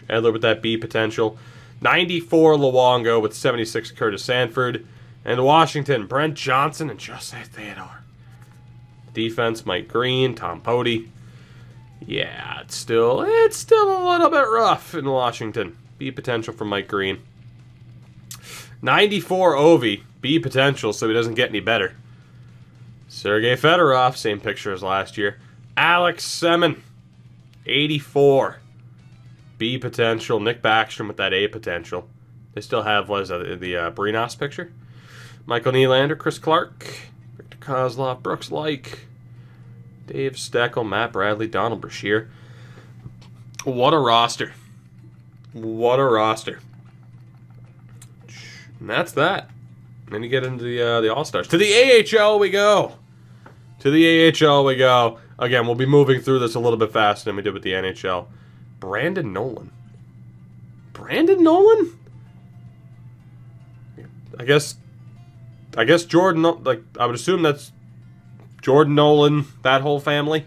S1: Edler with that B potential. 94 Luongo with 76 Curtis Sanford. And Washington, Brent Johnson and Jose Theodore. Defense, Mike Green, Tom Pody. Yeah, it's still a little bit rough in Washington. B potential for Mike Green. 94 Ovi, B potential, so he doesn't get any better. Sergei Fedorov, same picture as last year. Alex Semin, 84. B potential. Nick Backstrom with that A potential. They still have, what is that, the Brinos picture? Michael Nylander, Chris Clark, Victor Kozlov, Brooks Lake, Dave Steckel, Matt Bradley, Donald Brashear. What a roster. What a roster. And that's that. And then you get into the All-Stars. To the AHL we go. To the AHL we go. Again, we'll be moving through this a little bit faster than we did with the NHL. Brandon Nolan. Brandon Nolan? I guess Jordan, like, I would assume that's Jordan Nolan, that whole family.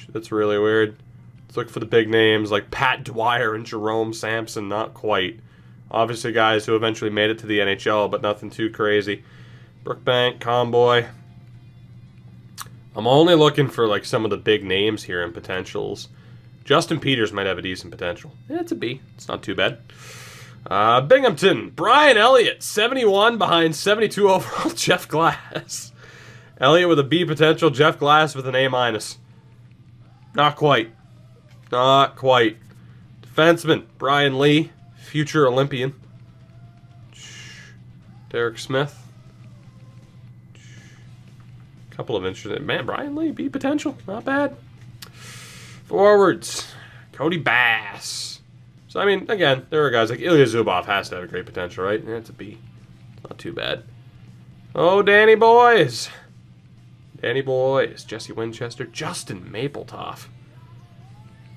S1: That's really weird. Let's look for the big names like Pat Dwyer and Jerome Sampson. Not quite. Obviously guys who eventually made it to the NHL, but nothing too crazy. Brookbank, Comboy. I'm only looking for like some of the big names here and potentials. Justin Peters might have a decent potential. Yeah, it's a B. It's not too bad. Binghamton, Brian Elliott, 71 behind 72 overall Jeff Glass. Elliott with a B potential, Jeff Glass with an A minus. Not quite. Not quite. Defenseman, Brian Lee, future Olympian. Derek Smith. Couple of interesting. Man, Brian Lee, B potential. Not bad. Forwards, Cody Bass. So, I mean, again, there are guys like Ilya Zubov has to have a great potential, right? Yeah, it's a B. Not too bad. Oh, Danny Boys. Danny Boys. Jesse Winchester. Justin Mapletop.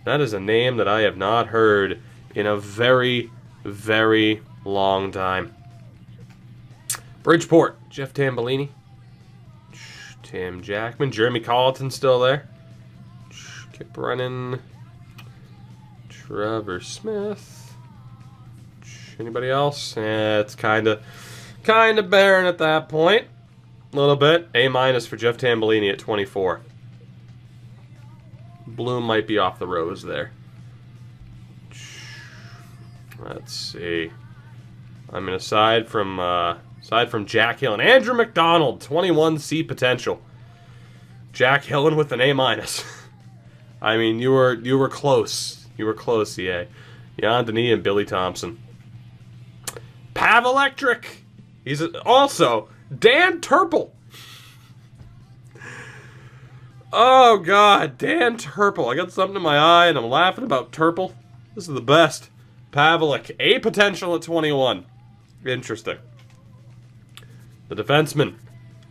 S1: That is a name that I have not heard in a very, very long time. Bridgeport. Jeff Tambellini. Tim Jackman. Jeremy Colleton still there. Kip Brennan. Trevor Smith. Anybody else? Yeah, it's kind of barren at that point. A little bit. A minus for Jeff Tambellini at 24. Bloom might be off the rose there. Let's see. I mean, aside from Jack Hill and Andrew McDonald, 21 C potential. Jack Hillen with an A minus. I mean, you were close. You were close, EA. Jan Denis and Billy Thompson. Pav Electric. He's also Dan Turple. Oh, God. Dan Turple. I got something in my eye, and I'm laughing about Turple. This is the best. Pavelik. A potential at 21. Interesting. The defenseman.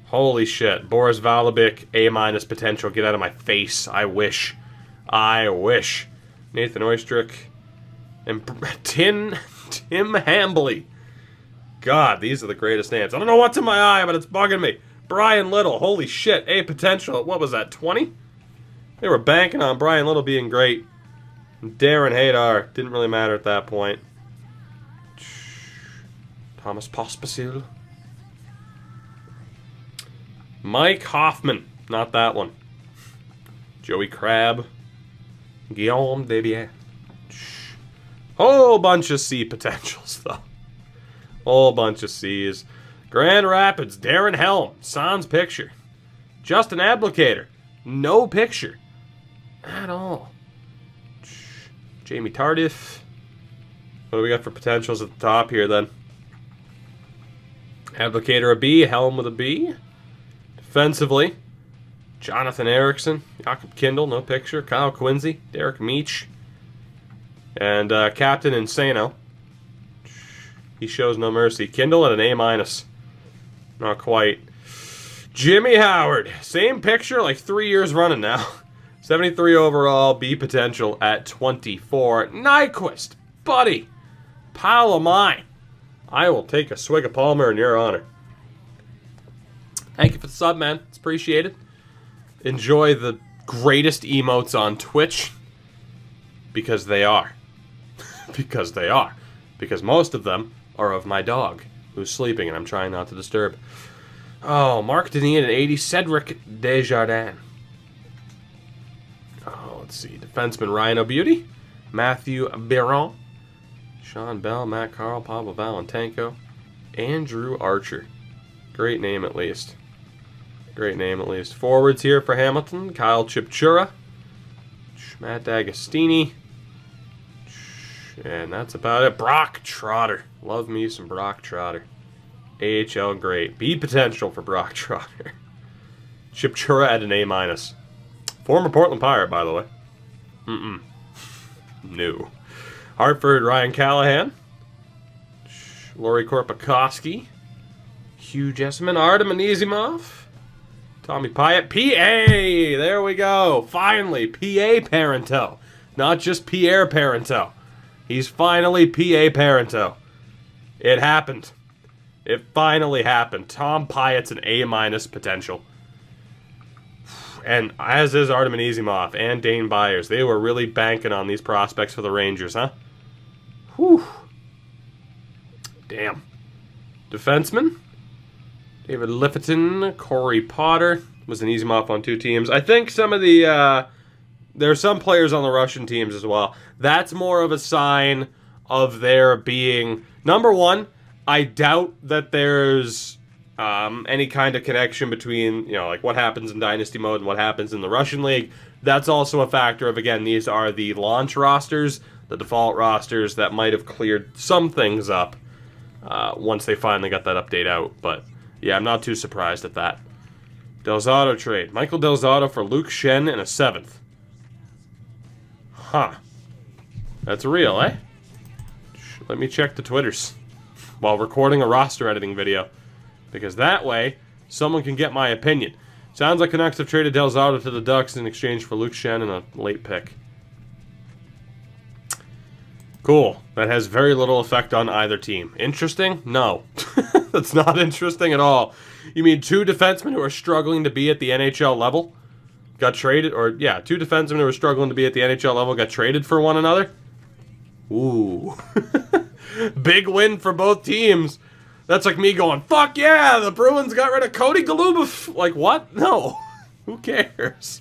S1: Holy shit. Boris Valabik. A minus potential. Get out of my face. I wish. Nathan Oystrick. And Tim Hambley. God, these are the greatest names. I don't know what's in my eye, but it's bugging me. Brian Little. Holy shit. A potential. What was that, 20? They were banking on Brian Little being great. Darren Hadar. Didn't really matter at that point. Thomas Pospisil. Mike Hoffman. Not that one. Joey Crabb. Guillaume Debian. Whole bunch of C potentials, though. Whole bunch of C's. Grand Rapids, Darren Helm, sans picture. Justin Advocator, no picture at all. Jamie Tardif. What do we got for potentials at the top here, then? Advocator a B, Helm with a B. Defensively, Jonathan Erickson, Jakob Kindle, no picture. Kyle Quincy, Derek Meach. And Captain Insano. He shows no mercy. Kindle at an A minus. Not quite. Jimmy Howard. Same picture, like 3 years running now. 73 overall, B potential at 24. Nyquist, buddy. Pal of mine. I will take a swig of Palmer in your honor. Thank you for the sub, man. It's appreciated. Enjoy the greatest emotes on Twitch. Because they are. Because they are. Because most of them are of my dog, who's sleeping and I'm trying not to disturb. Oh, Mark Denis at 80. Cedric Desjardins. Oh, let's see. Defenseman Ryan O'Beauty. Matthew Biron. Sean Bell, Matt Carl, Pablo Valentenko. Andrew Archer. Great name, at least. Great name, at least. Forwards here for Hamilton. Kyle Chipchura. Matt D'Agostini. And that's about it. Brock Trotter. Love me some Brock Trotter. AHL great. B potential for Brock Trotter. Chipchura at an A minus. Former Portland Pirate, by the way. No. Hartford, Ryan Callahan. Lori Korpikoski. Hugh Jessamine. Artem Anisimov. Tommy Pyatt. PA! There we go. Finally, PA Parento. Not just Pierre Parento. He's finally PA Parento. It happened. It finally happened. Tom Pyatt's an A minus potential. And as is Artem Anisimov and Dane Byers. They were really banking on these prospects for the Rangers, huh? Whew. Damn. Defenseman. David Lifferton. Corey Potter. Was Anisimov on 2 teams. I think some of the... there are some players on the Russian teams as well. That's more of a sign of there being... Number one, I doubt that there's any kind of connection between, like what happens in Dynasty Mode and what happens in the Russian League. That's also a factor of, again, these are the launch rosters, the default rosters that might have cleared some things up once they finally got that update out. But, yeah, I'm not too surprised at that. Delzato trade. Michael Delzato for Luke Shen and a 7th. Huh. That's real, eh? Let me check the Twitters while recording a roster editing video. Because that way, someone can get my opinion. Sounds like Canucks have traded Delzato to the Ducks in exchange for Luke Shen and a late pick. Cool. That has very little effect on either team. Interesting? No. That's not interesting at all. You mean 2 defensemen who are struggling to be at the NHL level got traded? Or, yeah, 2 defensemen who are struggling to be at the NHL level got traded for one another? Ooh. Big win for both teams. That's like me going, fuck yeah, the Bruins got rid of Cody Golubov. Like, what? No. Who cares?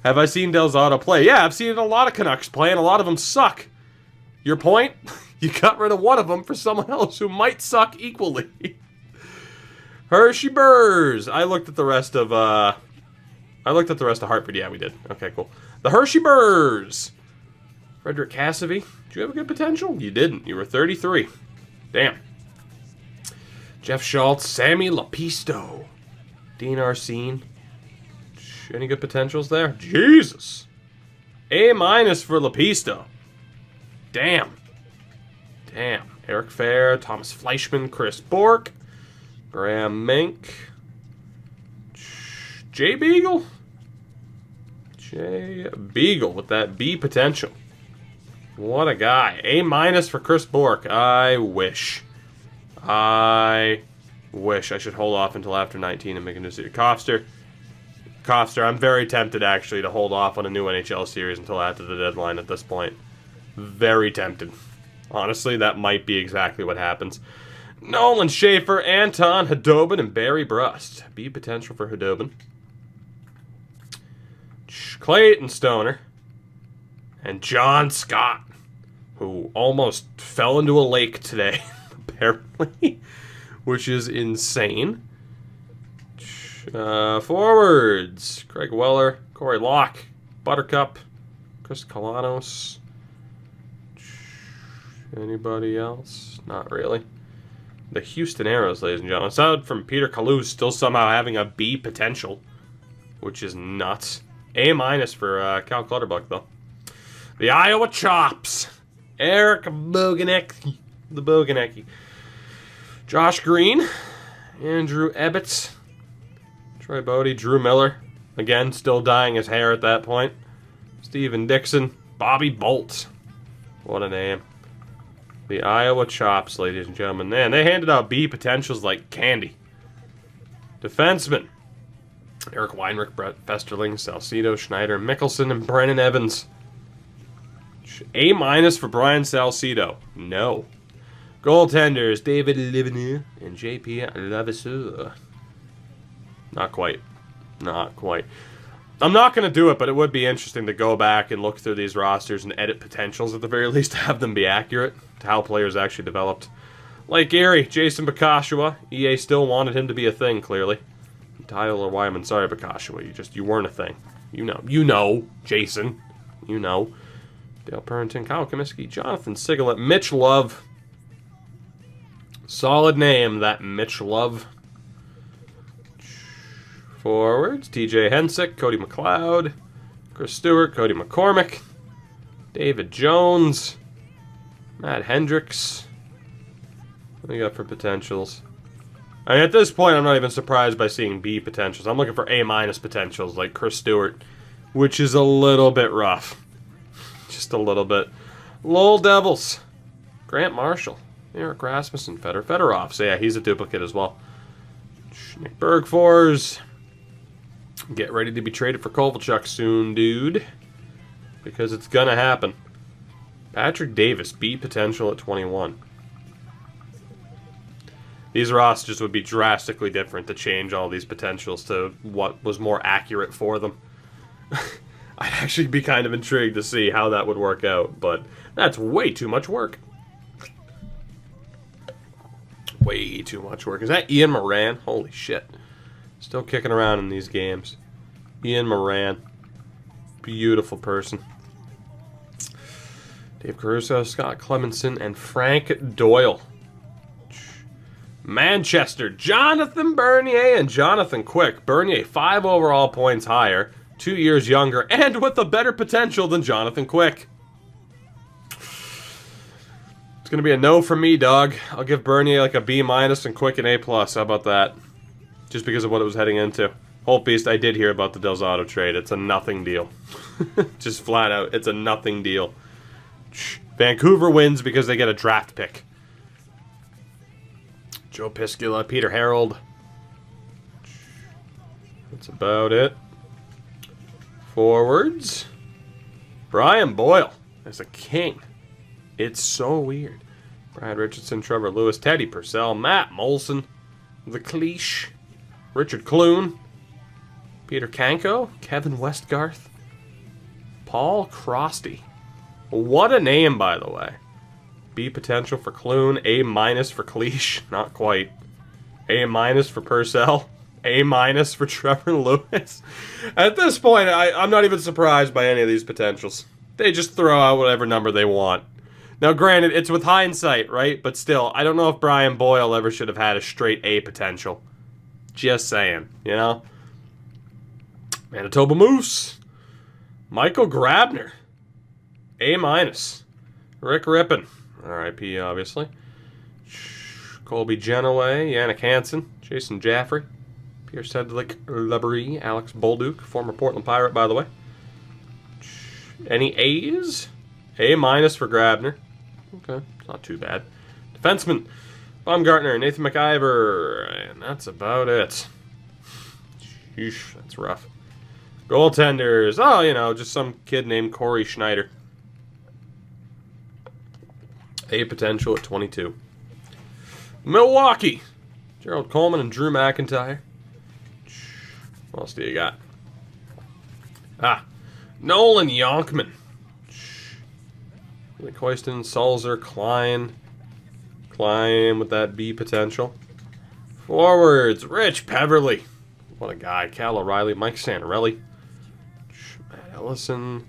S1: Have I seen Delzato play? Yeah, I've seen a lot of Canucks play, and a lot of them suck. Your point? You got rid of one of them for someone else who might suck equally. Hershey Burrs. I looked at the rest of Hartford. Yeah, we did. Okay, cool. The Hershey Burrs. Frederick Cassavy. Did you have a good potential? You didn't. You were 33. Damn. Jeff Schultz. Sammy Lapisto. Dean Arsene. Any good potentials there? Jesus. A- for Lapisto. Damn. Damn. Eric Fair. Thomas Fleischman. Chris Bork. Graham Mink. Jay Beagle. Jay Beagle with that B potential. What a guy. A- for Chris Bork. I wish I should hold off until after 19 and make a new series. Kofster, I'm very tempted actually to hold off on a new NHL series until after the deadline at this point. Very tempted. Honestly, that might be exactly what happens. Nolan Schaefer, Anton Hudobin, and Barry Brust. B potential for Hudobin. Clayton Stoner. And John Scott, who almost fell into a lake today, apparently, which is insane. Forwards. Craig Weller, Corey Locke, Buttercup, Chris Kalanos. Anybody else? Not really. The Houston Aeros, ladies and gentlemen. Aside from Peter Kalous still somehow having a B potential, which is nuts. A- for Cal Clutterbuck, though. The Iowa Chops. Eric Boganecki. The Boganecki. Josh Green. Andrew Ebbets. Troy Bodie. Drew Miller. Again, still dyeing his hair at that point. Steven Dixon. Bobby Bolt. What a name. The Iowa Chops, ladies and gentlemen. Man, they handed out B potentials like candy. Defensemen. Eric Weinrich, Brett Festerling, Salcido, Schneider, Mickelson, and Brennan Evans. A- for Brian Salcido. No. Goaltenders, David Livenu and JP Levasseur. Not quite. Not quite. I'm not going to do it, but it would be interesting to go back and look through these rosters and edit potentials at the very least to have them be accurate to how players actually developed. Like Gary, Jason Bakashua. EA still wanted him to be a thing, clearly. Tyler Wyman, sorry Bakashua, you weren't a thing. You know, Jason. You know. Dale Purrington, Kyle Comiskey, Jonathan Sigalet, Mitch Love. Solid name, that Mitch Love. Forwards, TJ Hensick, Cody McLeod, Chris Stewart, Cody McCormick, David Jones, Matt Hendricks. What do you got for potentials? I mean, at this point, I'm not even surprised by seeing B potentials. I'm looking for A- potentials, like Chris Stewart, which is a little bit rough. Just a little bit. Lowell Devils, Grant Marshall, Eric Rasmussen, Fedorov. So yeah, he's a duplicate as well. Nick Bergfors. Get ready to be traded for Kovalchuk soon, dude. Because it's gonna happen. Patrick Davis, B potential at 21. These rosters would be drastically different to change all these potentials to what was more accurate for them. I'd actually be kind of intrigued to see how that would work out, but That's way too much work. Way too much work. Is that Ian Moran? Holy shit. Still kicking around in these games. Ian Moran. Beautiful person. Dave Caruso, Scott Clemenson, and Frank Doyle. Manchester, Jonathan Bernier and Jonathan Quick. Bernier, 5 overall points higher, 2 years younger, and with a better potential than Jonathan Quick. It's going to be a no from me, dog. I'll give Bernier like a B- and Quick an A+. How about that? Just because of what it was heading into. Holt Beast, I did hear about the Delzato trade. It's a nothing deal. Just flat out, it's a nothing deal. Vancouver wins because they get a draft pick. Joe Piscula, Peter Harold. That's about it. Forwards. Brian Boyle as a king. It's so weird. Brad Richardson, Trevor Lewis, Teddy Purcell, Matt Molson, The Cliche, Richard Clune, Peter Kanko, Kevin Westgarth, Paul Crosty. What a name, by the way. B potential for Clune, A- for Cliche, not quite. A- for Purcell, A- for Trevor Lewis. At this point, I'm not even surprised by any of these potentials. They just throw out whatever number they want. Now, granted, it's with hindsight, right? But still, I don't know if Brian Boyle ever should have had a straight A potential. Just saying, you know? Manitoba Moose. Michael Grabner. A-. Rick Rippon. R.I.P. obviously. Colby Genoway. Yannick Hansen. Jason Jaffrey. Pierre Cedric Labrie. Alex Bolduc. Former Portland Pirate, by the way. Any A's? A- for Grabner. Okay, it's not too bad. Defenseman. Baumgartner. Nathan McIver. And that's about it. Sheesh, that's rough. Goaltenders. Oh, you know, just some kid named Corey Schneider. A potential at 22. Milwaukee. Gerald Coleman and Drew McIntyre. What else do you got? Nolan Yonkman. Coyston, Sulzer, Klein. Klein with that B potential. Forwards. Rich Peverly. What a guy. Cal O'Reilly, Mike Santorelli. Matt Ellison.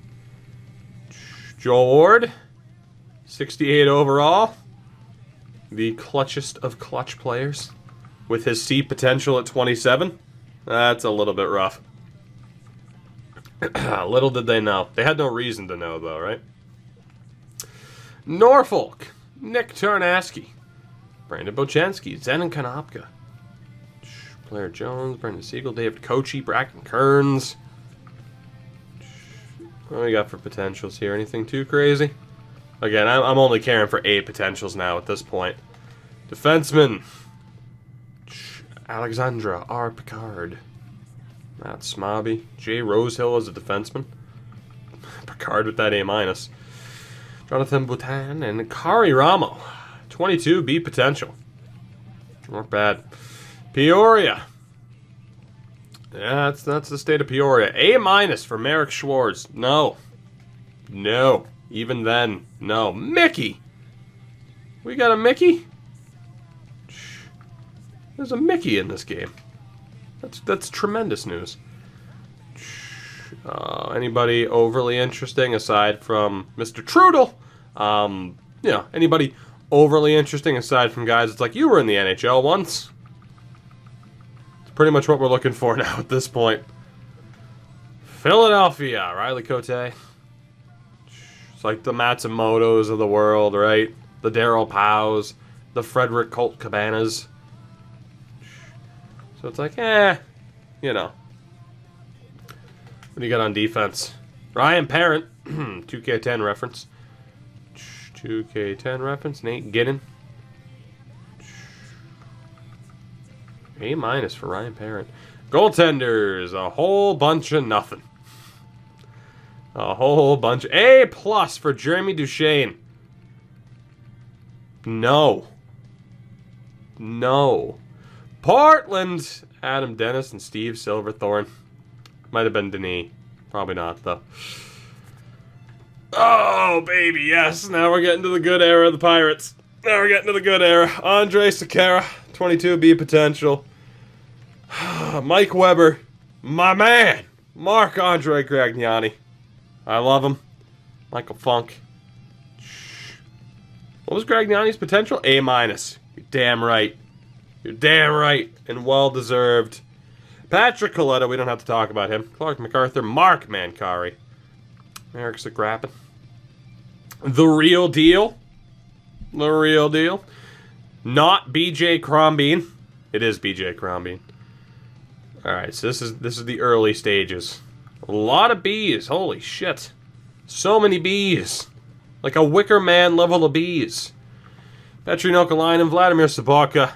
S1: Joel Ward. 68 overall. The clutchest of clutch players. With his C potential at 27. That's a little bit rough. Little did they know. They had no reason to know, though, right? Norfolk. Nick Tarnaski. Brandon Bochenski. Zenon Konopka. Blair Jones. Brendan Siegel. David Kochi. Bracken Kearns. What do we got for potentials here? Anything too crazy? Again, I'm only caring for A potentials now at this point. Defenseman. Alexandra R. Picard. Matt Smobby. Jay Rosehill as a defenseman. Picard with that A-. Jonathan Boutin and Kari Ramo. 22 B potential. Not bad. Peoria. Yeah, that's the state of Peoria. A- for Merrick Schwartz. No. No. Even then, no. Mickey. We got a Mickey? There's a Mickey in this game. That's tremendous news. Anybody overly interesting aside from Mr. Trudel? You know, anybody overly interesting aside from guys it's like, you were in the NHL once? It's pretty much what we're looking for now at this point. Philadelphia, Riley Cote. It's like the Matsumotos of the world, right? The Darryl Powes, the Frederick Colt Cabanas. So it's like, you know. What do you got on defense? Ryan Parent, 2K10 reference. 2K10 reference. Nate Ginnon. A- for Ryan Parent. Goaltenders, a whole bunch of nothing. A whole bunch. A+ for Jeremy Duchesne. No. No. Portland, Adam Dennis and Steve Silverthorne. Might have been Denis. Probably not, though. Oh, baby, yes. Now we're getting to the good era of the Pirates. Now we're getting to the good era. Andre Sekera, 22B potential. Mike Webber, my man. Marc-Andre Gragnani. I love him. Michael Funk. What was Gragnani's potential? A-. You're damn right. You're damn right. And well-deserved. Patrick Coletta, we don't have to talk about him. Clark MacArthur, Mark Mancari. Eric Zagrappin. The real deal. The real deal. Not BJ Crombeen. It is BJ Crombeen. Alright, so this is the early stages. A lot of B's. Holy shit. So many B's. Like a Wicker Man level of B's. Petri Nokalainen, Vladimir Sobotka.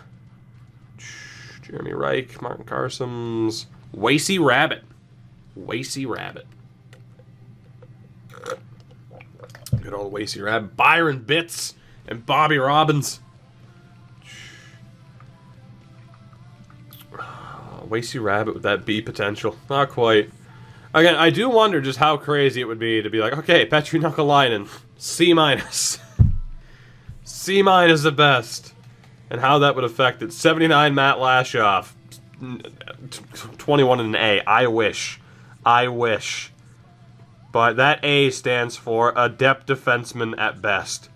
S1: Jeremy Reich, Martin Carsons. Wacey Rabbit. Wacey Rabbit. Good old Wacey Rabbit. Byron Bitts and Bobby Robbins. Wacey Rabbit with that B potential. Not quite. Again, I do wonder just how crazy it would be to be like, okay, Petri Nokalainen, C-. C- at best. And how that would affect it. 79 Matt Lashoff. 21 and an A. I wish. I wish. But that A stands for adept defenseman at best.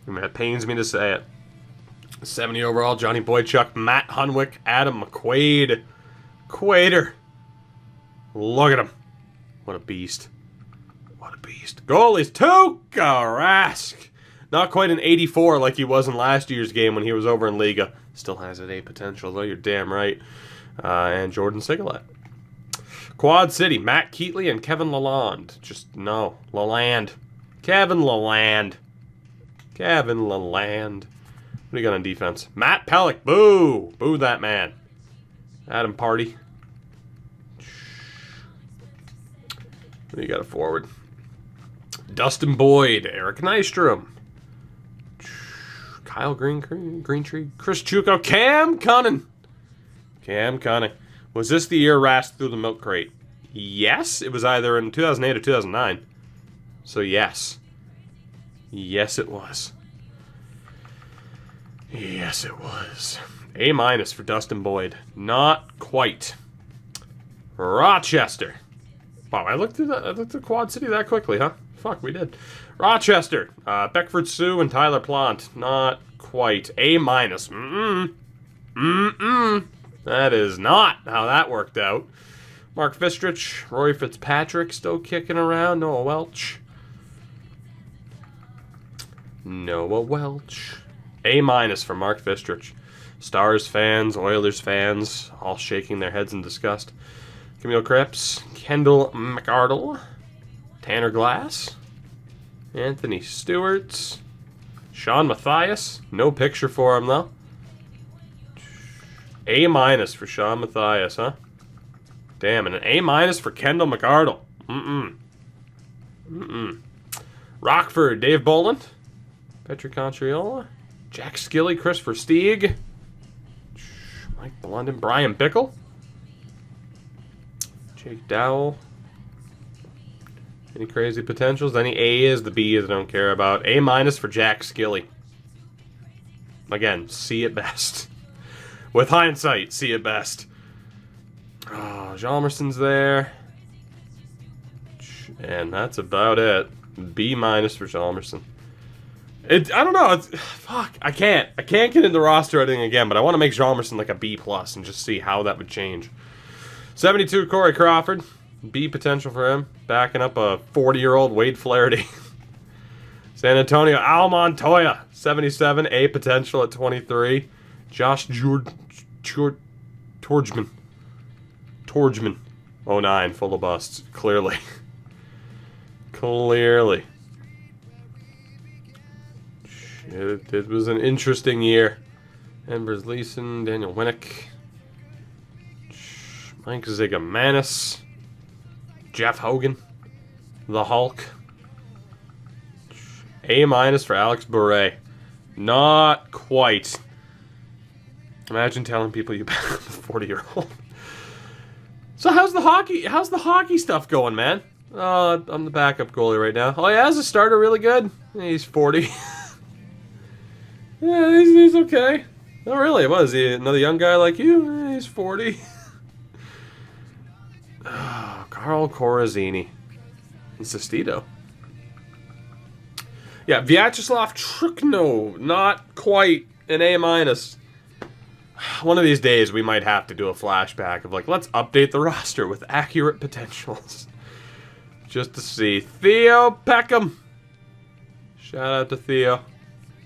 S1: I mean, it pains me to say it. 70 overall, Johnny Boychuk, Matt Hunwick, Adam McQuaid. Quader. Look at him. What a beast. What a beast. Goalies, Tuukka Rask. Not quite an 84 like he was in last year's game when he was over in Liga. Still has an A potential, though, you're damn right. And Jordan Sigalet. Quad City, Matt Keatley and Kevin Lalonde. Just, no. Lalande. Kevin Lalande. Kevin Lalande. What do you got on defense? Matt Pellick. Boo. Boo that man. Adam Party. What do you got at forward? Dustin Boyd. Eric Nystrom. Kyle Greentree. Chris Chuko. Cam Cunning. Cam Cunning. Was this the year Rask threw the milk crate? Yes. It was either in 2008 or 2009. So yes. Yes, it was. Yes, it was. A- for Dustin Boyd. Not quite. Rochester. Wow, I looked at Quad City that quickly, huh? Fuck, we did. Rochester. Beckford Sioux and Tyler Plant. Not quite. A-. That is not how that worked out. Mark Fistrich. Roy Fitzpatrick still kicking around. Noah Welch. Noah Welch. A- for Mark Fistrich. Stars fans, Oilers fans, all shaking their heads in disgust. Camille Cripps, Kendall McArdle, Tanner Glass, Anthony Stewart, Sean Matthias. No picture for him, though. A- for Sean Matthias, huh? Damn, and an A- for Kendall McArdle. Rockford, Dave Boland, Petri Contriola, Jack Skilly, Christopher Stieg, Mike Blunden, Brian Bickle, Jake Dowell. Any crazy potentials? Any A's? The B's I don't care about. A- for Jack Skilly. Again, C at best. With hindsight, C at best. Oh, Hjalmarsson's there. And that's about it. B- for Hjalmarsson. I don't know. Fuck. I can't get into roster editing again, but I want to make Hjalmarsson like a B+ and just see how that would change. 72, Corey Crawford. B potential for him. Backing up a 40-year-old Wade Flaherty. San Antonio, Al Montoya. 77, A potential at 23. Josh Torgman. 09, full of busts. Clearly. Clearly. It was an interesting year. Embers Leeson, Daniel Winnick, Mike Zigomanis, Jeff Hogan, the Hulk. A- for Alex Bure. Not quite. Imagine telling people you back with a 40-year-old. So how's the hockey stuff going, man? I'm the backup goalie right now. Oh, yeah, as a starter, really good. He's 40. Yeah, he's okay. Oh, really? What, is he another young guy like you? He's 40. Oh, Carl Corazzini. And Sestito. Yeah, Vyacheslav Trukno. Not quite an A-. One of these days, we might have to do a flashback of, like, let's update the roster with accurate potentials. Just to see. Theo Peckham. Shout out to Theo.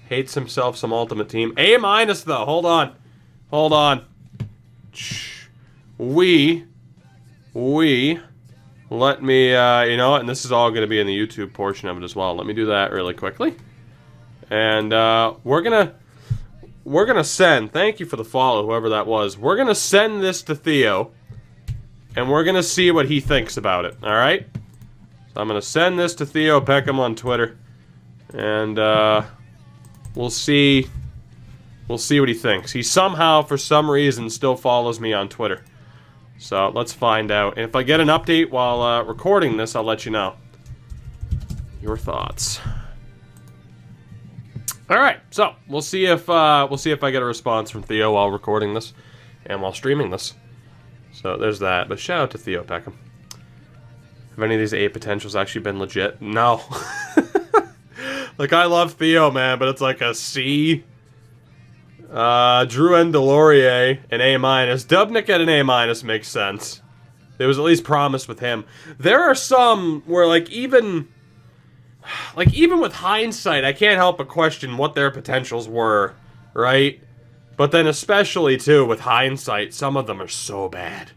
S1: Hates himself some Ultimate Team. A-, though. Hold on. Hold on. We. Let me, you know what? And this is all going to be in the YouTube portion of it as well. Let me do that really quickly. And we're going to send, thank you for the follow, whoever that was. We're going to send this to Theo. And we're going to see what he thinks about it. All right? So I'm going to send this to Theo Peckham on Twitter. And we'll see what he thinks. He somehow, for some reason, still follows me on Twitter. So let's find out. And if I get an update while recording this, I'll let you know. Your thoughts. All right, so we'll see if I get a response from Theo while recording this and while streaming this. So there's that. But shout out to Theo Peckham. Have any of these A potentials actually been legit? No. Like, I love Theo, man, but it's like a C. Drew N. Delorier, an A-. Dubnik at an A- makes sense. There was at least promise with him. There are some where, like, even with hindsight, I can't help but question what their potentials were, right? But then especially, too, with hindsight, some of them are so bad.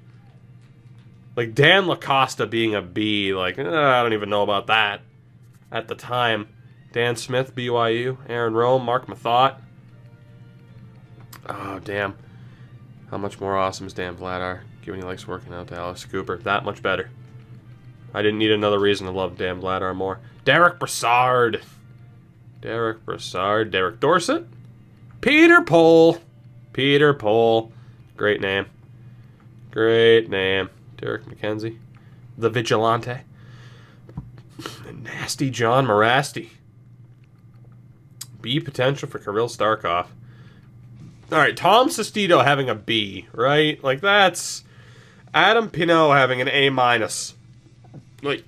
S1: Like, Dan LaCosta being a B, like, I don't even know about that at the time. Dan Smith, BYU. Aaron Rome, Mark Mathot. Oh, damn. How much more awesome is Dan Vladar? Given he likes working out to Alice Cooper. That much better. I didn't need another reason to love Dan Vladar more. Derek Brassard. Derek Brassard. Derek Dorsett. Peter Pohl. Peter Pohl. Great name. Great name. Derek McKenzie. The Vigilante. Nasty John Morasti. B potential for Kirill Starkov. Alright, Tom Sestito having a B, right? Like, that's... Adam Pinot having an A-. Like,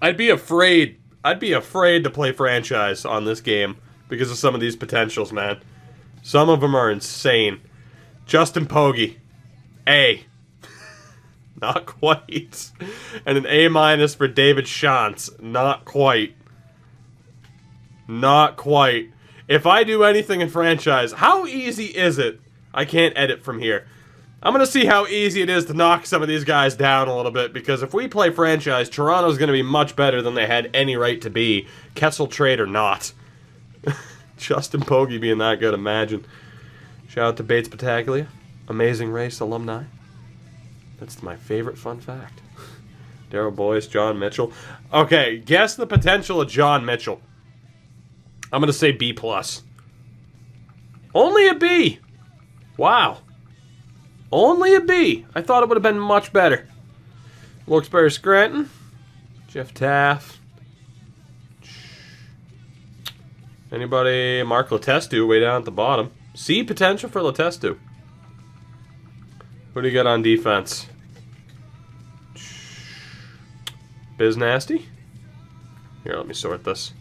S1: I'd be afraid to play franchise on this game because of some of these potentials, man. Some of them are insane. Justin Pogge. A. Not quite. And an A- for David Shantz. Not quite. Not quite. If I do anything in franchise, how easy is it? I can't edit from here. I'm going to see how easy it is to knock some of these guys down a little bit, because if we play franchise, Toronto's going to be much better than they had any right to be. Kessel trade or not. Justin Pogge being that good, imagine. Shout out to Bates Battaglia. Amazing Race alumni. That's my favorite fun fact. Darryl Boyce, John Mitchell. Okay, guess the potential of John Mitchell. I'm going to say B+. Only a B. Wow. Only a B. I thought it would have been much better. Wilkes-Barre Scranton. Jeff Taft. Anybody? Mark Letestu way down at the bottom. C potential for Letestu. Who do you get on defense? Biz Nasty? Here, let me sort this.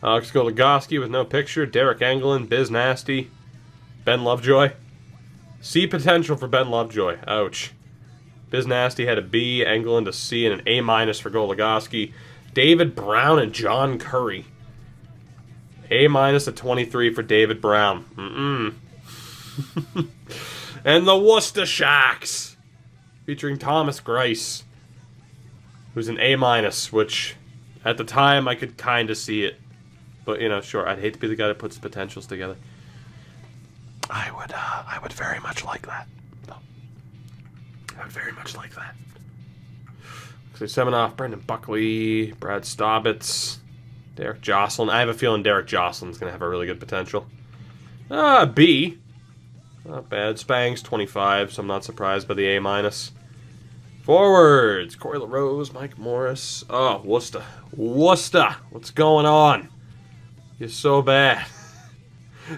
S1: Alex Goligoski with no picture. Derek Engelland, Biz Nasty. Ben Lovejoy. C potential for Ben Lovejoy. Ouch. Biz Nasty had a B, Engelland a C, and an A- for Goligoski. David Brown and John Curry. A- at 23 for David Brown. And the Worcester Sharks. Featuring Thomas Grice. Who's an A-, which at the time I could kind of see it. But, you know, sure, I'd hate to be the guy that puts the potentials together. I would very much like that. No. I would very much like that. So Semenoff, Brendan Buckley, Brad Staubitz, Derek Jocelyn. I have a feeling Derek Jocelyn's going to have a really good potential. B. Not bad. Spangs, 25, so I'm not surprised by the A-. Forwards, Corey LaRose, Mike Morris. Oh, Worcester. Worcester, what's going on? You're so bad.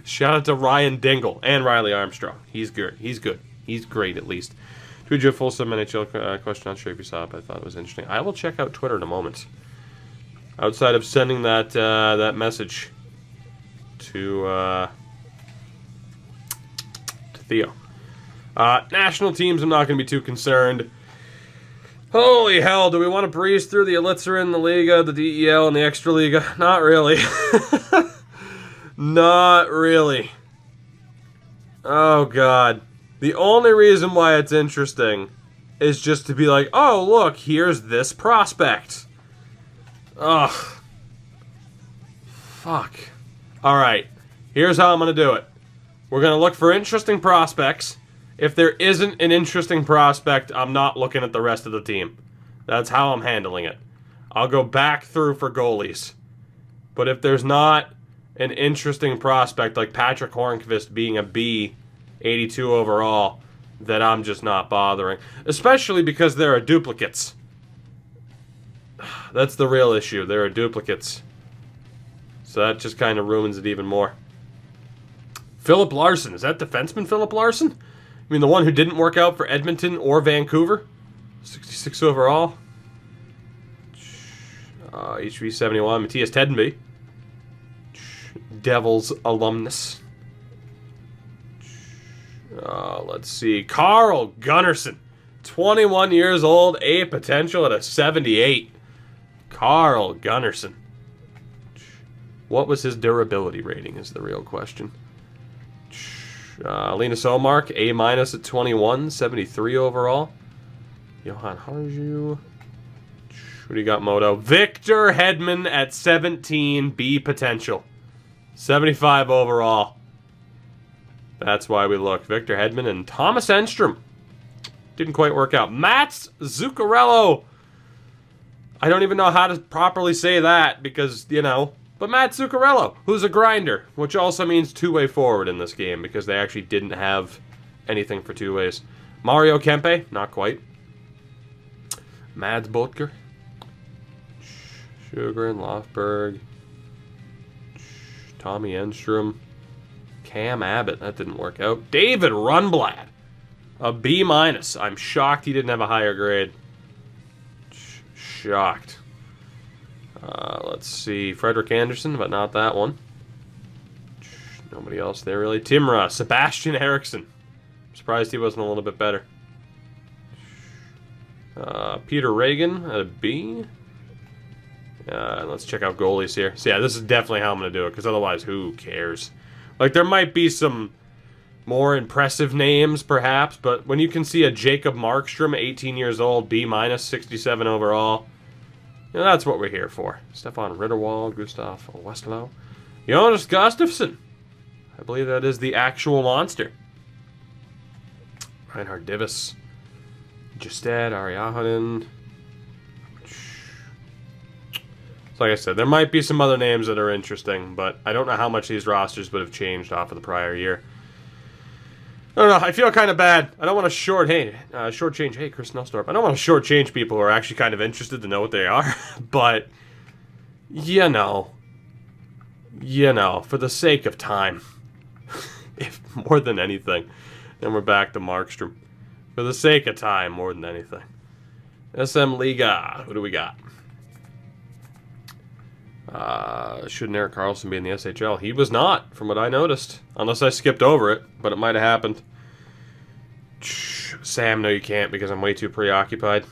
S1: Shout out to Ryan Dingle and Riley Armstrong. He's good. He's good. He's great, at least. Tweet you a full NHL question. Not sure if you saw it, but I thought it was interesting. I will check out Twitter in a moment. Outside of sending that that message to Theo. National teams, I'm not going to be too concerned. Holy hell, do we want to breeze through the Elitserien, the Liga, the DEL, and the Extraliga? Not really. Not really. Oh, God. The only reason why it's interesting is just to be like, oh, look, here's this prospect. Ugh. Fuck. Alright, here's how I'm going to do it. We're going to look for interesting prospects. If there isn't an interesting prospect, I'm not looking at the rest of the team. That's how I'm handling it. I'll go back through for goalies. But if there's not an interesting prospect like Patrick Hornqvist being a B, 82 overall, then I'm just not bothering. Especially because there are duplicates. That's the real issue. There are duplicates. So that just kind of ruins it even more. Phillip Larson. Is that defenseman Phillip Larson? I mean, the one who didn't work out for Edmonton or Vancouver? 66 overall. HV 71. Matthias Tedenby. Devils alumnus. Let's see. Carl Gunnarsson. 21 years old. A potential at a 78. Carl Gunnarsson. What was his durability rating is the real question. Linus Omark, A- at 21, 73 overall. Johan Harju. What do you got, Moto? Victor Hedman at 17, B potential. 75 overall. That's why we look. Victor Hedman and Thomas Enstrom. Didn't quite work out. Mats Zuccarello. I don't even know how to properly say that because, you know... But Matt Zuccarello, who's a grinder, which also means two-way forward in this game because they actually didn't have anything for two ways. Mario Kempe, not quite. Mads Botker. Sjögren, Lofberg. Tommy Enstrom. Cam Abbott, that didn't work out. David Rundblad, a B-. I'm shocked he didn't have a higher grade. Shocked. Let's see. Frederick Anderson, but not that one. Nobody else there, really. Timra. Sebastian Eriksson. Surprised he wasn't a little bit better. Peter Reagan at a B. Let's check out goalies here. So, yeah, this is definitely how I'm going to do it, because otherwise, who cares? Like, there might be some more impressive names, perhaps, but when you can see a Jacob Markstrom, 18 years old, B-, 67 overall... You know, that's what we're here for. Stefan Ritterwald, Gustav Westlow. Jonas Gustafsson. I believe that is the actual monster. Reinhard Divis. Justad, Ariahanen. So like I said, there might be some other names that are interesting, but I don't know how much these rosters would have changed off of the prior year. I don't know, I feel kind of bad. I don't want to shortchange, hey, Chris Nelstorp. I don't want to shortchange people who are actually kind of interested to know what they are. But, you know, for the sake of time, if more than anything, then we're back to Markstrom. For the sake of time, more than anything. SM Liga, who do we got? Shouldn't Erik Karlsson be in the SHL? He was not, from what I noticed. Unless I skipped over it, but it might have happened. Sam, no you can't because I'm way too preoccupied.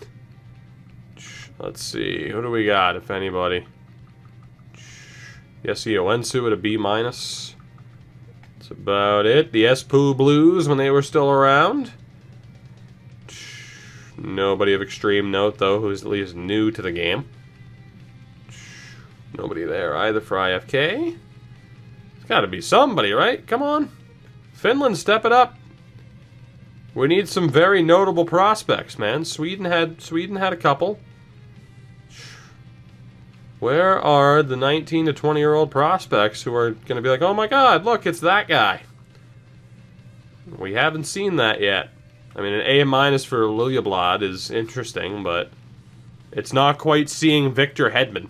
S1: Let's see, who do we got, if anybody? Yessi Owensu at a B-. That's about it. The Espoo Blues when they were still around. Nobody of extreme note, though, who's at least new to the game. Nobody there either for IFK. It's got to be somebody, right? Come on. Finland, step it up. We need some very notable prospects, man. Sweden had a couple. Where are the 19 to 20-year-old prospects who are going to be like, oh my god, look, it's that guy. We haven't seen that yet. I mean, an A- for Liljeblad is interesting, but it's not quite seeing Victor Hedman.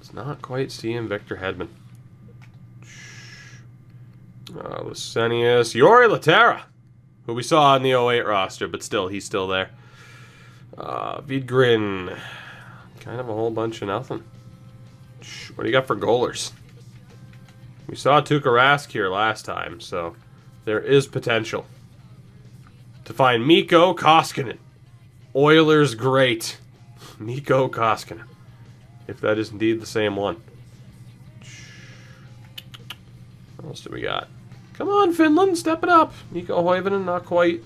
S1: It's not quite seeing Victor Hedman. Lucenius. Yori Laterra, who we saw in the 08 roster, but still, he's still there. Vidgrin. Kind of a whole bunch of nothing. What do you got for goalers? We saw Tuukka Rask here last time, so there is potential to find Mikko Koskinen. Oilers great. Mikko Koskinen. If that is indeed the same one. What else do we got? Come on, Finland, step it up. Mikko Hoivonen, not quite.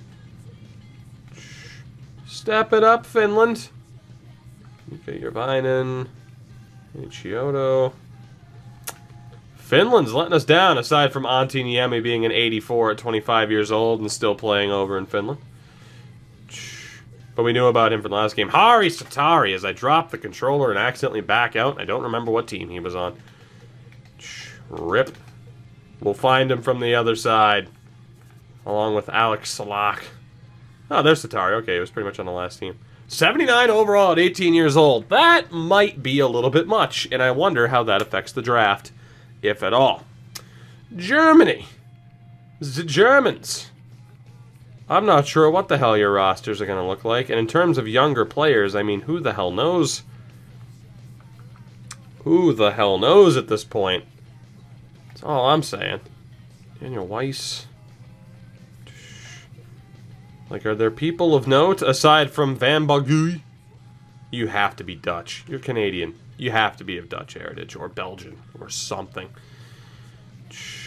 S1: Step it up, Finland. Mika Järvinen. Chiodo. Finland's letting us down, aside from Antti Niemi being an 84 at 25 years old and still playing over in Finland. But we knew about him from the last game. Hari Satari, as I dropped the controller and accidentally back out. I don't remember what team he was on. Rip. We'll find him from the other side, along with Alex Salak. Oh, there's Satari. Okay, he was pretty much on the last team. 79 overall at 18 years old. That might be a little bit much, and I wonder how that affects the draft, if at all. Germany. The Germans. I'm not sure what the hell your rosters are going to look like. And in terms of younger players, I mean, who the hell knows? Who the hell knows at this point? That's all I'm saying. Daniel Weiss. Like, are there people of note aside from Van Bagui? You have to be Dutch. You're Canadian. You have to be of Dutch heritage or Belgian or something.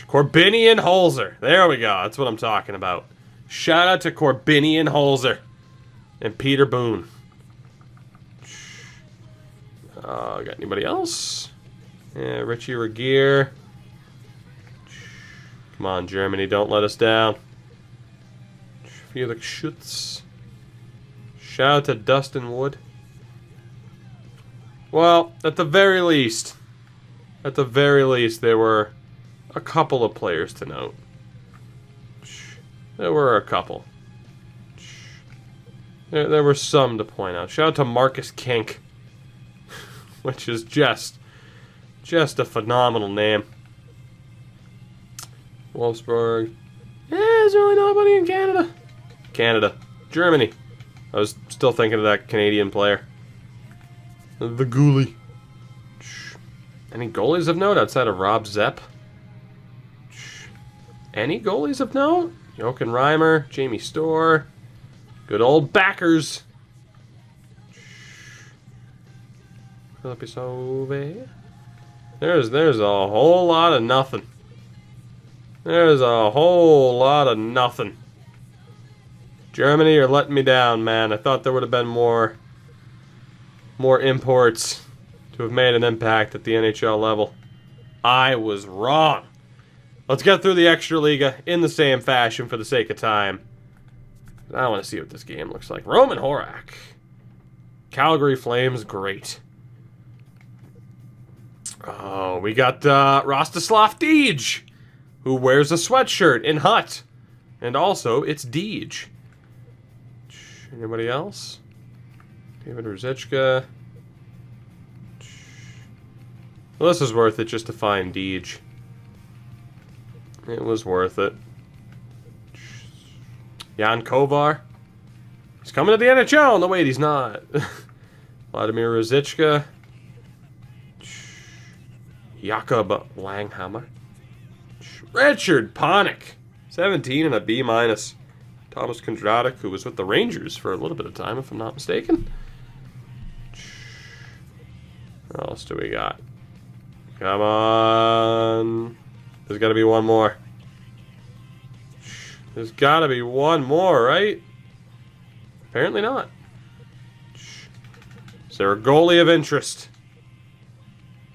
S1: Corbinian Holzer. There we go. That's what I'm talking about. Shout out to Corbinian Holzer and Peter Boone. Got anybody else? Yeah, Richie Regier. Come on, Germany. Don't let us down. Felix Schutz. Shout out to Dustin Wood. Well, at the very least, there were a couple of players to note. There were a couple. There were some to point out. Shout out to Marcus Kink, which is just a phenomenal name. Wolfsburg. Yeah, there's really nobody in Canada. Germany. I was still thinking of that Canadian player. The Ghoulie. Any goalies of note outside of Rob Zepp? Any goalies of note? Jochen Reimer, Jamie Storr. Good old backers. Phillip Kuba. There's a whole lot of nothing. There's a whole lot of nothing. Germany, you're letting me down, man. I thought there would have been more imports to have made an impact at the NHL level. I was wrong. Let's get through the Extraliga in the same fashion for the sake of time. I want to see what this game looks like. Roman Horak. Calgary Flames, great. Oh, we got Rostislav Deej, who wears a sweatshirt in Hut. And also, it's Deej. Anybody else? David Ruzicka. Well, this is worth it just to find Deej. It was worth it. Jan Kovar. He's coming to the NHL. No, wait, he's not. Vladimir Ruzicka. Jakob Langhammer. Richard Panik. 17 and a B-. Thomas Kondratik, who was with the Rangers for a little bit of time, if I'm not mistaken. What else do we got? Come on. There's got to be one more. There's got to be one more, right? Apparently not. Is there a goalie of interest?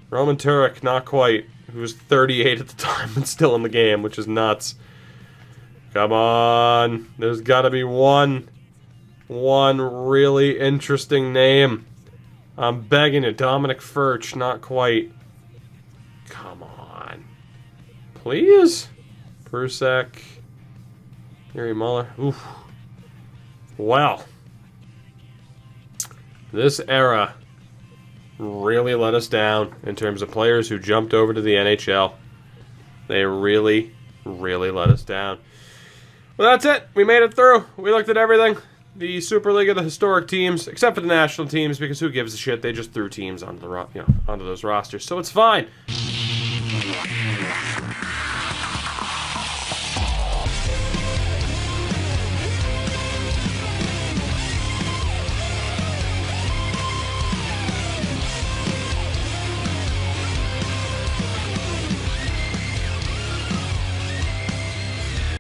S1: Roman Turek, not quite. Who was 38 at the time and still in the game, which is nuts. Come on. There's got to be one really interesting name. I'm begging you. Dominic Furch, not quite. Come on. Please? Prusek. Gary Muller. Oof. Well, this era really let us down in terms of players who jumped over to the NHL. They really, really let us down. Well, that's it. We made it through. We looked at everything. The Super League of the historic teams, except for the national teams, because who gives a shit? They just threw teams onto the onto those rosters, so it's fine.